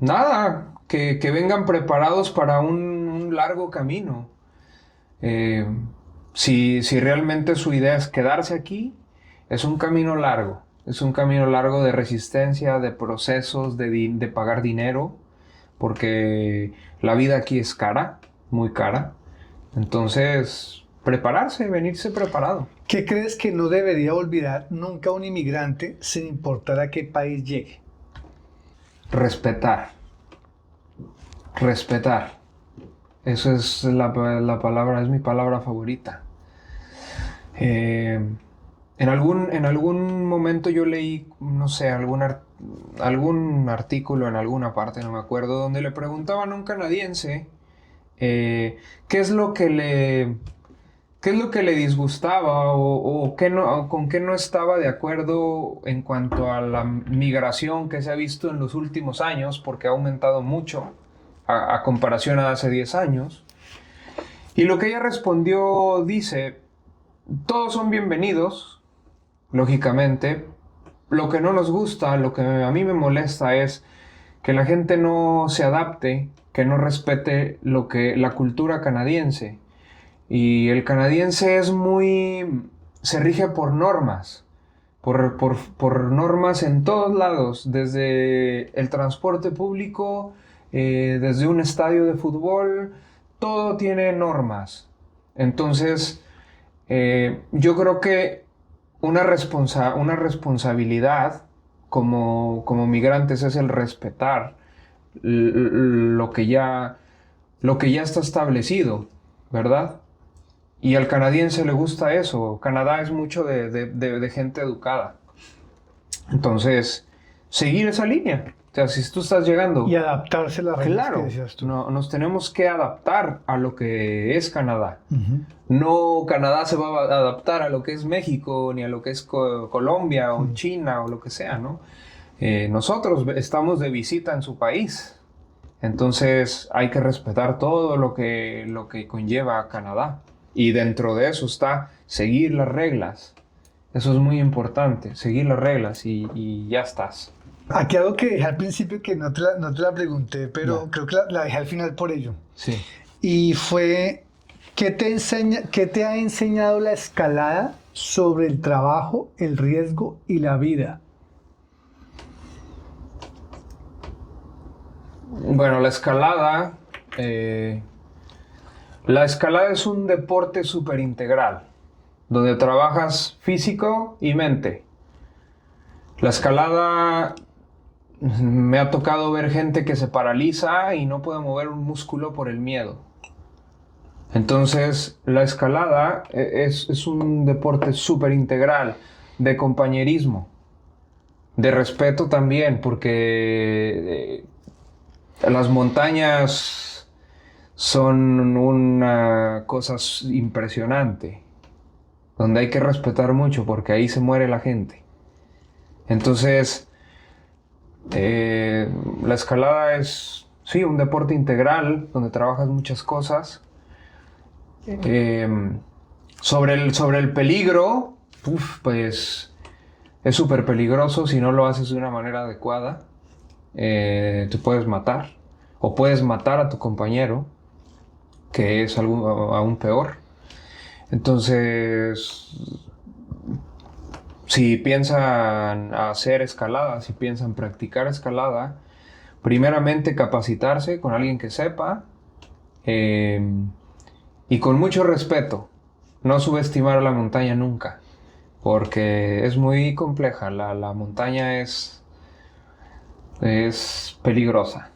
nada, que vengan preparados para un largo camino. Si realmente su idea es quedarse aquí, es un camino largo. Es un camino largo de resistencia, de procesos, de pagar dinero, porque la vida aquí es cara, muy cara. Entonces, prepararse, venirse preparado. ¿Qué crees que no debería olvidar nunca un inmigrante sin importar a qué país llegue? Respetar. Respetar. Eso es la palabra, es mi palabra favorita. En algún momento yo leí, no sé, algún artículo en alguna parte, no me acuerdo, donde le preguntaban a un canadiense qué es lo que le disgustaba o con qué no estaba de acuerdo en cuanto a la migración que se ha visto en los últimos años, porque ha aumentado mucho a comparación a hace 10 años. Y lo que ella respondió dice, todos son bienvenidos, lógicamente. Lo que no nos gusta, lo que a mí me molesta es que la gente no se adapte, que no respete la cultura canadiense. Y el canadiense se rige por normas, por normas en todos lados, desde el transporte público, desde un estadio de fútbol, todo tiene normas. Entonces, yo creo que una responsabilidad como migrantes es el respetar lo que ya está establecido, ¿verdad? Y al canadiense le gusta eso. Canadá es mucho de gente educada. Entonces, seguir esa línea. O sea, si tú estás llegando... Y adaptarse a las reglas Claro, que decías tú. nos tenemos que adaptar a lo que es Canadá. Ujú. No Canadá se va a adaptar a lo que es México, ni a lo que es Colombia o China o lo que sea, ¿no? Nosotros estamos de visita en su país. Entonces hay que respetar todo lo que conlleva a Canadá. Y dentro de eso está seguir las reglas. Eso es muy importante, seguir las reglas y ya estás. Aquí algo que dejé al principio que no te la pregunté, pero Ya. creo que la dejé al final por ello. Sí. Y fue, qué te ha enseñado la escalada sobre el trabajo, el riesgo y la vida? Bueno, la escalada es un deporte súper integral, donde trabajas físico y mente. La escalada, me ha tocado ver gente que se paraliza y no puede mover un músculo por el miedo. Entonces, la escalada es un deporte súper integral, de compañerismo, de respeto también, porque las montañas son una cosa impresionante, donde hay que respetar mucho, porque ahí se muere la gente. Entonces, la escalada es, sí, un deporte integral, donde trabajas muchas cosas. Sobre el peligro, pues es súper peligroso si no lo haces de una manera adecuada. Te puedes matar, o puedes matar a tu compañero, que es algo aún peor. Entonces, si piensan hacer escalada, si piensan practicar escalada, primeramente capacitarse con alguien que sepa, y con mucho respeto, no subestimar a la montaña nunca, porque es muy compleja, la montaña es peligrosa.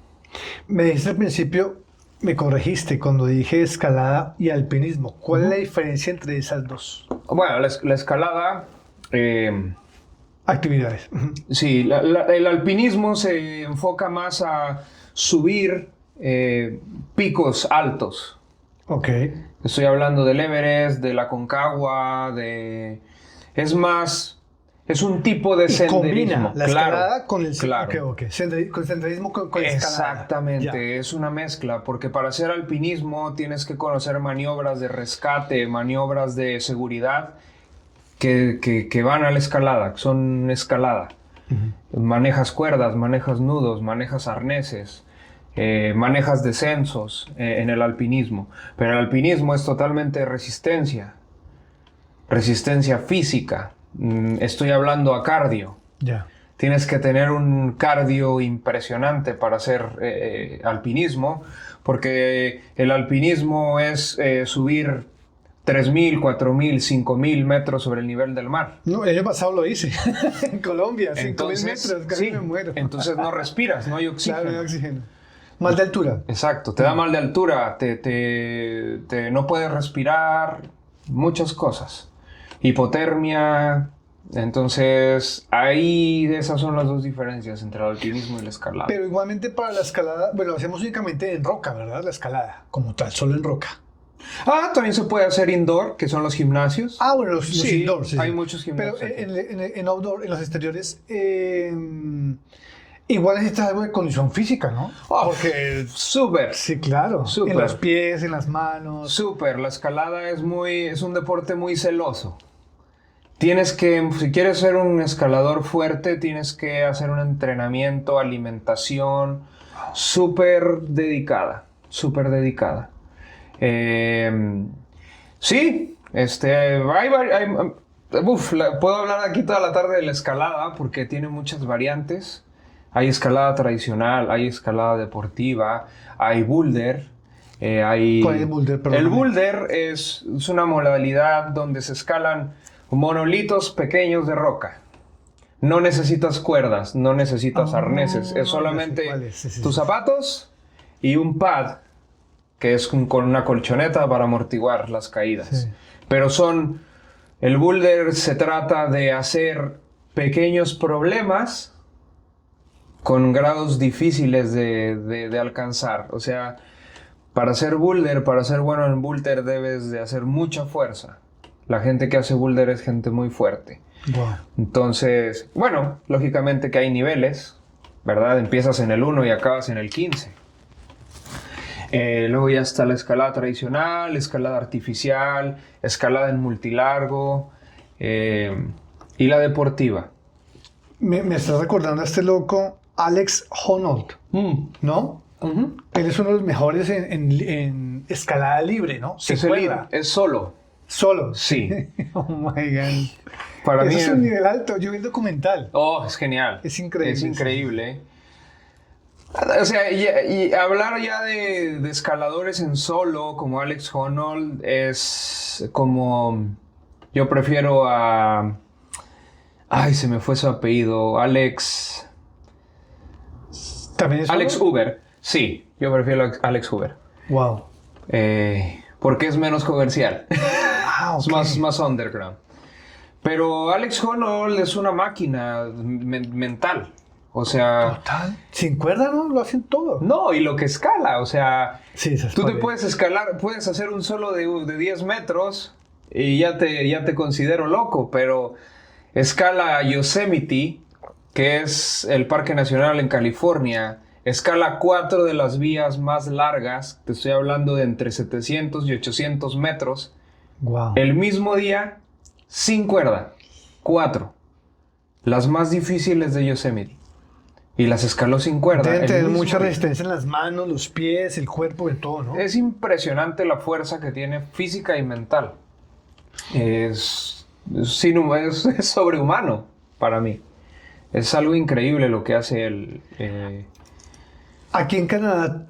Me dijiste al principio, me corregiste cuando dije escalada y alpinismo. ¿Cuál es la diferencia entre esas dos Bueno, la escalada, actividades? Ujú. sí, el alpinismo se enfoca más a subir picos altos. Ok. Estoy hablando del Everest, de la Aconcagua, es un tipo de Y senderismo. combina la claro, escalada con el claro. Ok. Con senderismo con escalada. Exactamente, es una mezcla, porque para hacer alpinismo tienes que conocer maniobras de rescate, maniobras de seguridad que van a la escalada, que son escalada. Manejas cuerdas, manejas nudos, manejas arneses, manejas descensos en el alpinismo. Pero el alpinismo es totalmente resistencia física. Estoy hablando a cardio. Ya. Tienes que tener un cardio impresionante para hacer alpinismo, porque el alpinismo es subir 3.000, 4.000, 5.000 metros sobre el nivel del mar. No, el año pasado lo hice en Colombia, 5.000 Entonces, metros, casi sí, me muero. entonces no respiras, no hay oxígeno. Claro, no hay oxígeno. Más de altura. Exacto, te da mal de altura, no puedes respirar, muchas cosas. hipotermia. Entonces, ahí esas son las dos diferencias entre el alpinismo y la escalada. Pero igualmente para la escalada, bueno, lo hacemos únicamente en roca, ¿verdad? La escalada, como tal, solo en roca. También se puede hacer indoor, que son los gimnasios. Bueno, los indoor, sí. Hay Sí. muchos gimnasios. Pero en outdoor, en los exteriores, igual necesitas algo de condición física, ¿no? Porque súper. Sí, claro. Súper. En los pies, en las manos. Súper. La escalada es un deporte muy celoso. Tienes que, si quieres ser un escalador fuerte, tienes que hacer un entrenamiento, alimentación súper dedicada. Súper dedicada. Sí, puedo hablar aquí toda la tarde de la escalada porque tiene muchas variantes. Hay escalada tradicional, hay escalada deportiva, hay boulder. ¿Cuál es el boulder? Perdóname. El boulder es una modalidad donde se escalan monolitos pequeños de roca. No necesitas cuerdas, no necesitas arneses, es solamente tus zapatos y un pad, que es con una colchoneta para amortiguar las caídas. Sí. Pero el boulder se trata de hacer pequeños problemas con grados difíciles de alcanzar. O sea, para ser bueno en boulder debes de hacer mucha fuerza. La gente que hace boulder es gente muy fuerte. Wow. Entonces, bueno, lógicamente que hay niveles, ¿verdad? Empiezas en el 1 y acabas en el 15. Luego ya está la escalada tradicional, escalada artificial, escalada en multilargo y la deportiva. Me estás recordando a este loco, Alex Honnold, ¿no? Uh-huh. Él es uno de los mejores en escalada libre, ¿no? Sin cuerda. Es solo. Solo. Sí. Oh my God. Para mí Eso es un nivel alto. Yo vi el documental. es genial. Es increíble. Es increíble. O sea, y hablar ya de escaladores en solo, como Alex Honnold, es como... Yo prefiero a... Ay, se me fue su apellido. Alex... ¿También es solo? Alex Huber. Sí, yo prefiero a Alex Huber. Wow. Porque es menos comercial. Okay. Es más underground. Pero Alex Honnold es una máquina mental. O sea... Total. Sin cuerda, ¿no? Lo hacen todo. No, y lo que escala, o sea... Sí, tú te puedes escalar, puedes hacer un solo de 10 metros y ya te considero loco, pero escala Yosemite, que es el Parque Nacional en California, escala 4 de las vías más largas, te estoy hablando de entre 700 y 800 metros, Wow. el mismo día, sin cuerda, 4, las más difíciles de Yosemite. Y las escaló sin cuerda. Deben tener mismo mucha día. resistencia en las manos, los pies, el cuerpo, en todo, ¿no? Es impresionante la fuerza que tiene física y mental. Es sobrehumano para mí. Es algo increíble lo que hace él. Aquí en Canadá,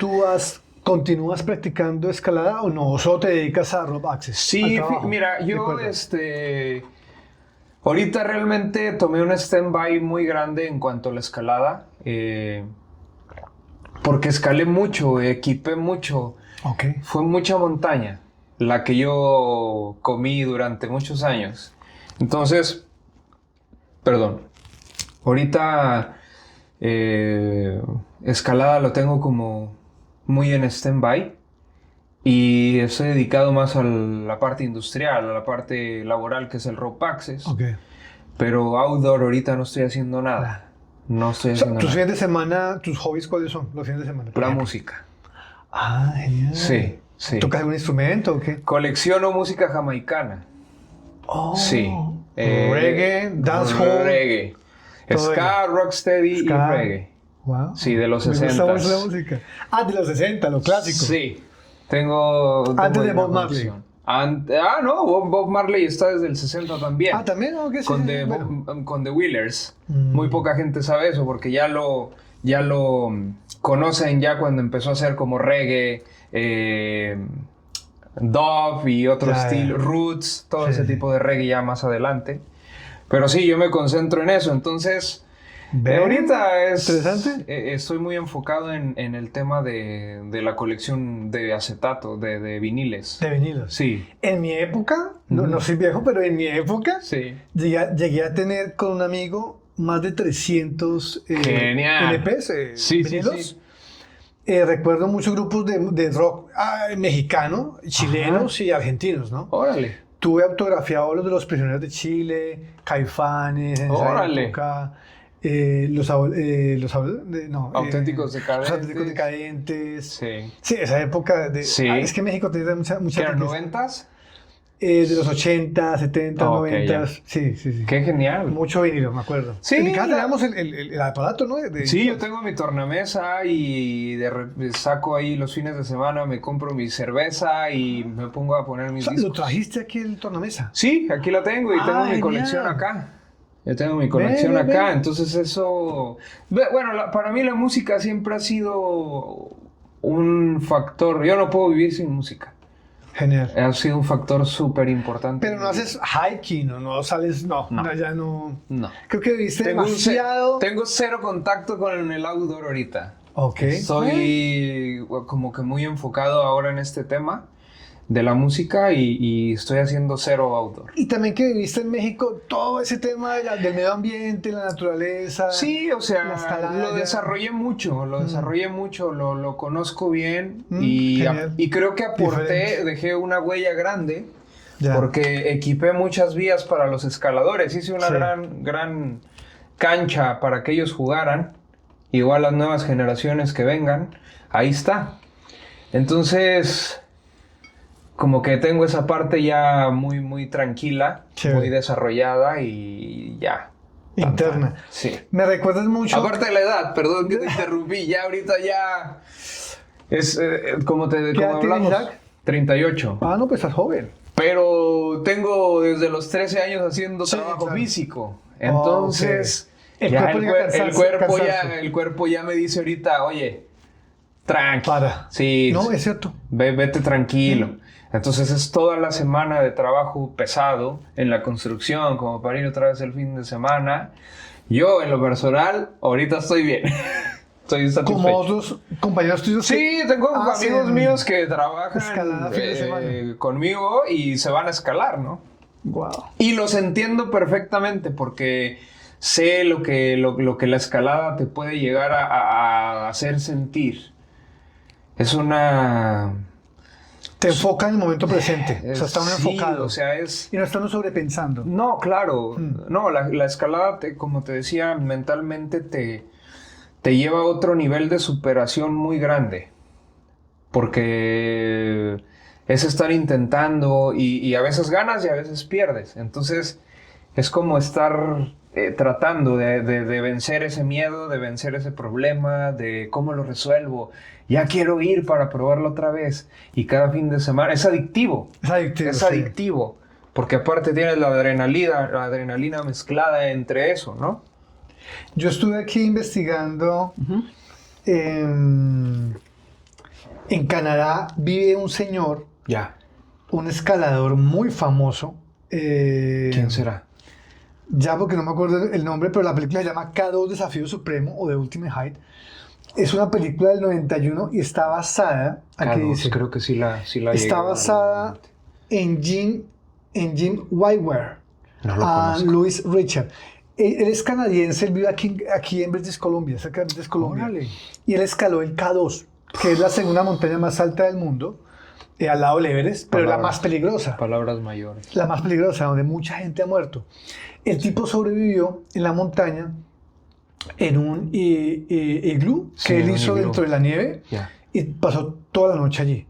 ¿continúas practicando escalada o no? ¿O solo te dedicas a rope access? Sí, al trabajo? mira, De yo acuerdo. ahorita realmente tomé un stand-by muy grande en cuanto a la escalada. Porque escalé mucho, equipé mucho. Ok. Fue mucha montaña la que yo comí durante muchos años. Entonces, ahorita escalada lo tengo como muy en stand-by y estoy dedicado más a la parte industrial, a la parte laboral que es el rope access. Ok. Pero outdoor ahorita no estoy haciendo nada. No estoy O sea, haciendo tus nada. fines de semana, ¿tus hobbies cuáles son? Los fines de semana. por Pura ejemplo. música. Ah, genial. Sí, sí. ¿Tocas algún instrumento o qué? Colecciono música jamaicana. Oh, Sí. Reggae, dancehall. Reggae. Todo Ska, rocksteady y Ska. reggae. Wow. Sí, de los Me gusta 60s. mucho la música. Ah, de los 60, lo clásico. Sí. Tengo Antes de una Bob Marley. colección. No, Bob Marley está desde el 60 también. Ah, también, ¿no? ¿Qué Con sí, The, bueno. con The Wheelers. Muy poca gente sabe eso porque ya lo conocen ya cuando empezó a hacer como reggae, dub y otro Ya, estilo, ya. roots, todo Sí, ese sí. tipo de reggae ya más adelante. Pero sí, yo me concentro en eso. Entonces, Ve, Ahorita interesante. estoy muy enfocado en el tema de la colección de acetato, de viniles. De vinilos. Sí, En mi época, no soy viejo, pero en mi época, sí. llegué a tener con un amigo más de 300 Genial. LPs, Sí, sí, vinilos. sí. Recuerdo muchos grupos de rock mexicano, chilenos y argentinos, ¿no? Órale. Tuve autografiados los de los Prisioneros de Chile, Caifanes, en esa Órale. época, Auténticos Los Auténticos Decadentes. Decadentes. Sí. Sí, esa época de... Sí. es que México tiene mucha ¿Qué eran, riqueza. 90s? De los 80, 70, Ok, 90. ya. Sí, sí, sí. Qué genial. Mucho vinilo, me acuerdo. Sí, En mi casa la- teníamos el aparato, ¿no? Sí, yo tengo mi tornamesa y saco ahí los fines de semana, me compro mi cerveza y me pongo a poner mis O sea, discos. ¿lo trajiste aquí el tornamesa? Sí, aquí la tengo y tengo mi genial. colección acá. Yo tengo mi colección Ve, ve, acá, ve. entonces eso... Bueno, para mí la música siempre ha sido un factor. Yo no puedo vivir sin música. Genial. Ha sido un factor súper importante. Pero no haces hiking, no sales, no, No. ya no. No. Creo que viste Tengo, demasiado. tengo cero contacto con el outdoor ahorita. Ok. Estoy como que muy enfocado ahora en este tema de la música y estoy haciendo cero outdoor. Y también que viviste en México todo ese tema del medio ambiente, la naturaleza. Sí, o la sea, escalada lo ya. desarrollé mucho, lo conozco bien Genial. y creo que aporté, Diferente. dejé una huella grande Ya. porque equipé muchas vías para los escaladores, hice una Sí. gran cancha para que ellos jugaran, igual las nuevas generaciones que vengan, ahí está. Entonces, como que tengo esa parte ya muy tranquila, Chévere. muy desarrollada y ya. Interna. Sí. Me recuerdas mucho. Aparte de la edad, perdón que te interrumpí, ya ahorita ya es como ¿Qué edad tienes, hablamos, Isaac? 38. Ah, no, pues estás joven. Pero tengo desde los 13 años haciendo Sí, trabajo claro. físico. Entonces, ok. ya El cuerpo llega a cansarse. el cuerpo ya me dice ahorita, oye, tranqui. Para. Sí, No, es cierto. vete tranquilo. Entonces es toda la semana de trabajo pesado en la construcción, como para ir otra vez el fin de semana. Yo, en lo personal, ahorita estoy bien. Estoy satisfecho. Como otros compañeros tuyos. Sí, tengo amigos hacen míos que trabajan escalada fin de semana. conmigo y se van a escalar, ¿no? Wow. Y los entiendo perfectamente porque sé lo que la escalada te puede llegar a hacer sentir. Es una... Te enfoca en el momento presente. O sea, está uno sí, enfocado. o sea, es... Y no está uno sobrepensando. No, claro. No, la escalada, como te decía, mentalmente te lleva a otro nivel de superación muy grande. Porque es estar intentando y a veces ganas y a veces pierdes. Entonces, es como estar tratando de vencer ese miedo, de vencer ese problema, de cómo lo resuelvo. Ya quiero ir para probarlo otra vez. Y cada fin de semana es adictivo. Es adictivo. Es sí. adictivo, porque aparte tienes la adrenalina mezclada entre eso, ¿no? Yo estuve aquí investigando. En Canadá vive un señor, Ya. un escalador muy famoso. ¿Quién será? Ya porque no me acuerdo el nombre, pero la película se llama K2 Desafío Supremo o The Ultimate Height. Es una película del 91 y está basada, aquí K2, dice, creo que sí la llegué está a ver. basada en Jim Whiteware, No lo a conozco. Louis Richard. Él es canadiense, él vive aquí en British Columbia, cerca de British Columbia. Órale. Y él escaló el K2, que es la segunda montaña más alta del mundo, al lado del Everest, pero la Palabras. más peligrosa. Palabras mayores. La más peligrosa, donde mucha gente ha muerto. El tipo sobrevivió en la montaña en un iglú Sí, que él en un hizo iglú. dentro de la nieve Ya. y pasó toda la noche allí.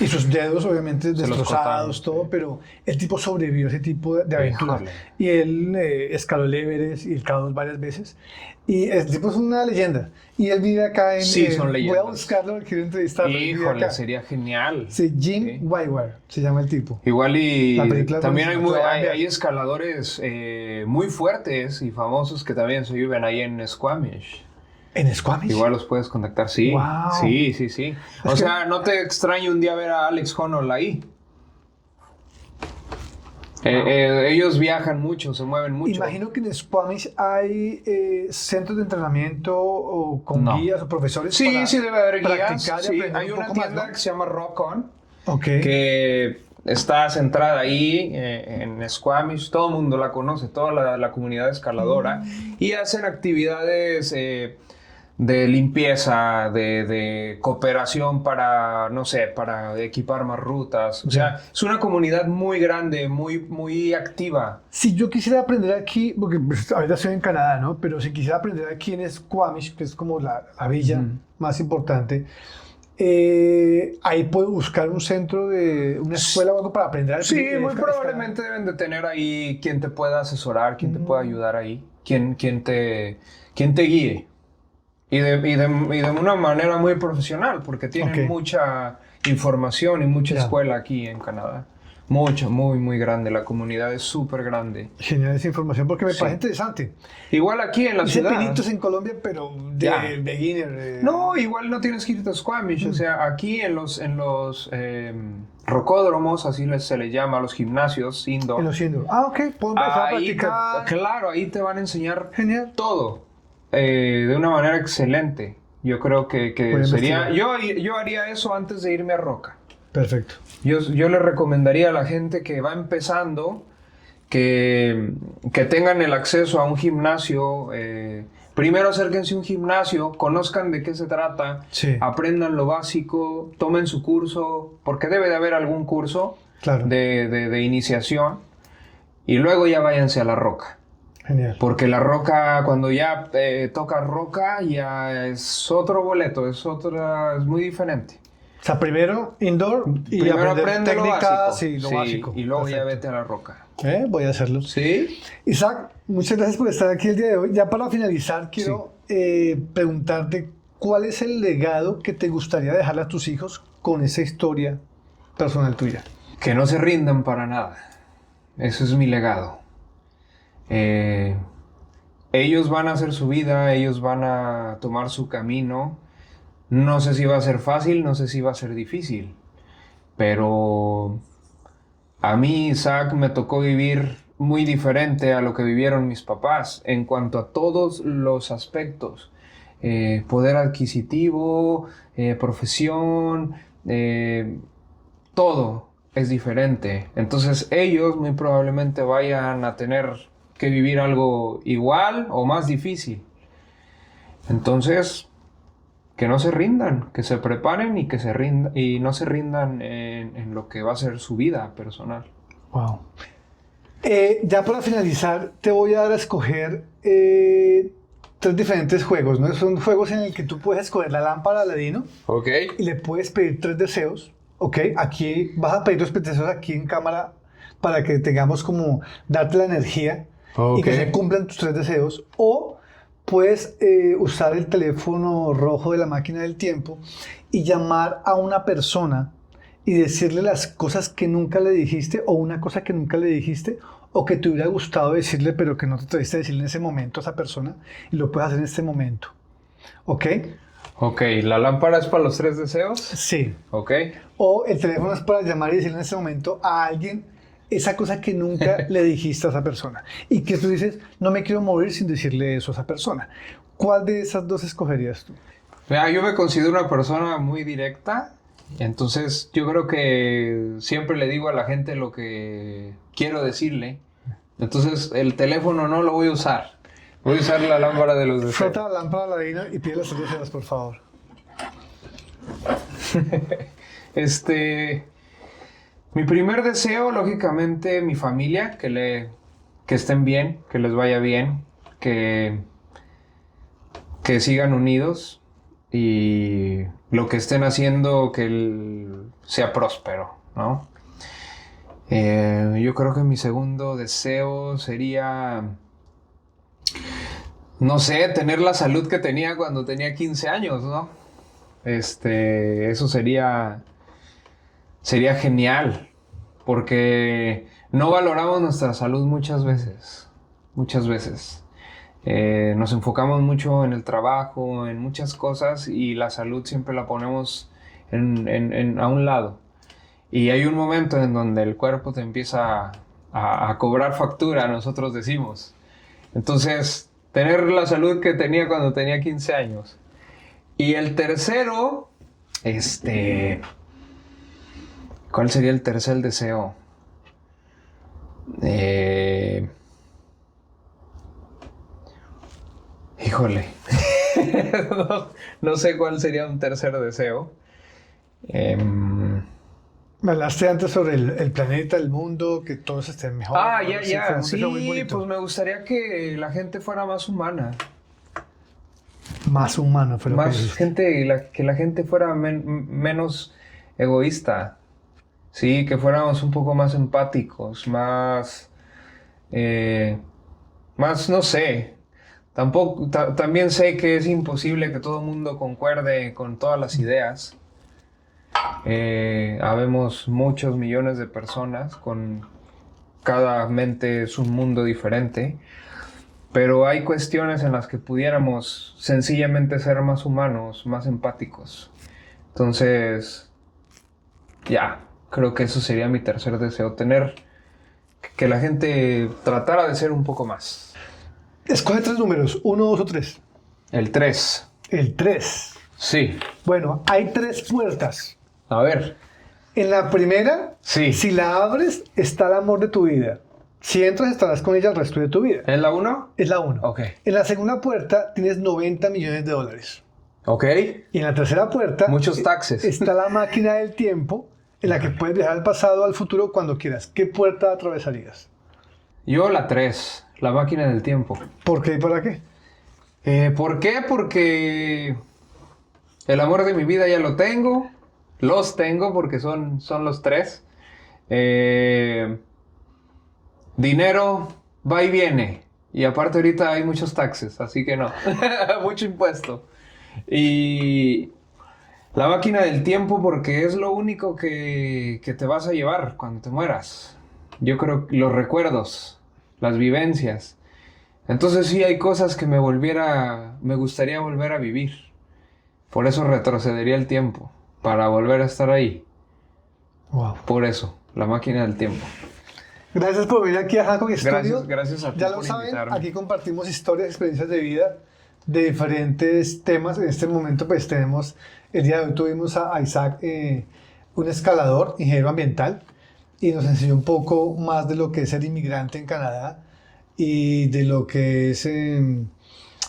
Y sus dedos obviamente los destrozados, cortaron, todo, sí. pero el tipo sobrevivió a ese tipo de aventuras. Híjole. Y él escaló el Everest y el K2 varias veces. Y el tipo es una leyenda. Y él vive acá en... Sí, son Voy a leyendas. buscarlo, quiero entrevistarlo. Él vive Híjole, acá. sería genial. Sí, Jim Sí. Whiteware se llama el tipo. Igual y La película es también buenísima, te la voy a enviar. hay escaladores muy fuertes y famosos que también se viven ahí en Squamish. ¿En Squamish? Igual los puedes contactar, sí. Wow. Sí, sí, sí. O Es que- sea, no te extraño un día ver a Alex Honnold ahí. Ellos viajan mucho, se mueven mucho. Imagino que en Squamish hay centros de entrenamiento o con No. guías o profesores Sí, para sí debe haber guías. practicar y Sí, aprender hay un una poco más, tienda ¿no? que se llama Rock On, Ok. que está centrada ahí en Squamish. Todo el mundo la conoce, toda la comunidad escaladora. Y hacen actividades de limpieza, de cooperación para, no sé, para equipar más rutas. O sea, es una comunidad muy grande, muy activa. Si yo quisiera aprender aquí, porque pues, ahorita estoy en Canadá, ¿no? Pero si quisiera aprender aquí en Squamish, que es como la villa más importante, ahí puedo buscar un centro de una escuela o algo para aprender a Sí, muy escalar. probablemente deben de tener ahí quien te pueda asesorar, quien te pueda ayudar ahí, quien te guíe. Y de una manera muy profesional, porque tienen Ok. mucha información y mucha Ya. escuela aquí en Canadá. Mucha, muy grande. La comunidad es súper grande. Genial esa información porque me Sí. parece interesante. Igual aquí en la Hice ciudad. pinitos en Colombia, pero de Ya. beginner. No, igual no tienes que irte a Squamish. O sea, aquí en los rocódromos, así se les llama, a los gimnasios indoor. En los indoor. Ah, ok. Puedo empezar a Ahí practicar. claro, ahí te van a enseñar Genial. todo de una manera excelente. Yo creo que Voy a sería... investigar. Yo haría eso antes de irme a Roca. Perfecto. Yo le recomendaría a la gente que va empezando que tengan el acceso a un gimnasio. Primero acérquense a un gimnasio, conozcan de qué se trata, Sí. aprendan lo básico, tomen su curso, porque debe de haber algún curso Claro. de iniciación, y luego ya váyanse a la roca. Genial. Porque la roca, cuando ya tocas roca, ya es otro boleto, es muy diferente. O sea, primero indoor y Primero aprender aprende lo técnicas básico. y lo Sí, básico. y luego ya Perfecto. vete a la roca. Voy a hacerlo. ¿Sí? Isaac, muchas gracias por estar aquí el día de hoy. Ya para finalizar, quiero preguntarte cuál es el legado que te gustaría dejarle a tus hijos con esa historia personal tuya. Que no se rindan para nada. Eso es mi legado. Ellos van a hacer su vida, ellos van a tomar su camino. No sé si va a ser fácil, no sé si va a ser difícil. Pero a mí, Isaac, me tocó vivir muy diferente a lo que vivieron mis papás en cuanto a todos los aspectos. Poder adquisitivo, profesión, todo es diferente. Entonces ellos muy probablemente vayan a tener que vivir algo igual o más difícil. Entonces, que no se rindan, que se preparen y que se rindan, y no se rindan en lo que va a ser su vida personal. Wow. Ya para finalizar, te voy a dar a escoger 3 diferentes juegos, ¿no? Son juegos en el que tú puedes escoger la lámpara de Aladino Ok. y le puedes pedir 3 deseos, ¿ok? Aquí vas a pedir 2 deseos aquí en cámara para que tengamos como darte la energía y que Ok. se cumplan tus 3 deseos. O puedes usar el teléfono rojo de la máquina del tiempo y llamar a una persona y decirle las cosas que nunca le dijiste o una cosa que nunca le dijiste o que te hubiera gustado decirle pero que no te atreviste a decirle en ese momento a esa persona y lo puedes hacer en este momento. ¿Ok? Ok, ¿la lámpara es para los 3 deseos? Sí. Ok. O el teléfono es para llamar y decirle en ese momento a alguien esa cosa que nunca le dijiste a esa persona. Y que tú dices, no me quiero morir sin decirle eso a esa persona. ¿Cuál de esas 2 escogerías tú? Mira, yo me considero una persona muy directa, entonces yo creo que siempre le digo a la gente lo que quiero decirle. Entonces el teléfono no lo voy a usar. Voy a usar la lámpara de los deseos. Frota la lámpara de Aladino y pide los 3 deseos, por favor. Mi primer deseo, lógicamente, mi familia, que estén bien, que les vaya bien, que sigan unidos y lo que estén haciendo que sea próspero, ¿no? Yo creo que mi segundo deseo sería, no sé, tener la salud que tenía cuando tenía 15 años, ¿no? Eso sería genial, porque no valoramos nuestra salud muchas veces. Nos enfocamos mucho en el trabajo, en muchas cosas, y la salud siempre la ponemos a un lado. Y hay un momento en donde el cuerpo te empieza a cobrar factura, nosotros decimos. Entonces, tener la salud que tenía cuando tenía 15 años. Y el tercero, ¿cuál sería el tercer deseo? Híjole, no sé cuál sería un tercer deseo. Me hablaste antes sobre el planeta, el mundo, que todos estén mejor. Ya. Fue muy Sí, bonito. pues me gustaría que la gente fuera más humana. Más humano fue lo que Más dijiste. gente, que la gente fuera menos egoísta. Sí, que fuéramos un poco más empáticos, más, no sé. También sé que es imposible que todo el mundo concuerde con todas las ideas. Habemos muchos millones de personas, con cada mente es un mundo diferente, pero hay cuestiones en las que pudiéramos sencillamente ser más humanos, más empáticos. Entonces, creo que eso sería mi tercer deseo, que la gente tratara de ser un poco más. Escoge 3 números, 1, 2 o 3. El 3. El 3. Sí. Bueno, hay 3 puertas. A ver. En la primera, Sí. si la abres, está el amor de tu vida. Si entras, estarás con ella el resto de tu vida. ¿Es la 1? Es la 1. Ok. En la segunda puerta tienes 90 millones de dólares. Ok. Y en la tercera puerta Muchos taxes. está la máquina del tiempo en la que puedes viajar al pasado o al futuro cuando quieras. ¿Qué puerta atravesarías? Yo la 3, la máquina del tiempo. ¿Por qué y para qué? ¿Por qué? Porque el amor de mi vida ya lo tengo. Los tengo porque son los 3. Dinero va y viene. Y aparte ahorita hay muchos taxes, así que no. Mucho impuesto. Y la máquina del tiempo porque es lo único que te vas a llevar cuando te mueras. Yo creo que los recuerdos, las vivencias. Entonces sí hay cosas que me gustaría volver a vivir. Por eso retrocedería el tiempo, para volver a estar ahí. Wow. Por eso, la máquina del tiempo. Gracias por venir aquí a Hancock Studio. Gracias a ti Ya lo por saben, invitarme. aquí compartimos historias, experiencias de vida de diferentes temas. En este momento pues tenemos, el día de hoy tuvimos a Isaac, un escalador, ingeniero ambiental, y nos enseñó un poco más de lo que es ser inmigrante en Canadá y de lo que es...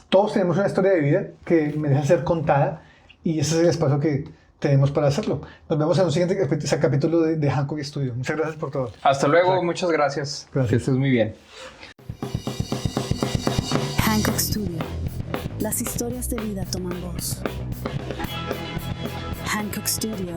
todos tenemos una historia de vida que merece ser contada y ese es el espacio que tenemos para hacerlo. Nos vemos en un siguiente capítulo de Hancock Studio. Muchas gracias por todo. Hasta luego, Isaac. muchas gracias. Gracias. Que estés muy bien. Hancock Studio. Las historias de vida toman voz. Hancock Studio.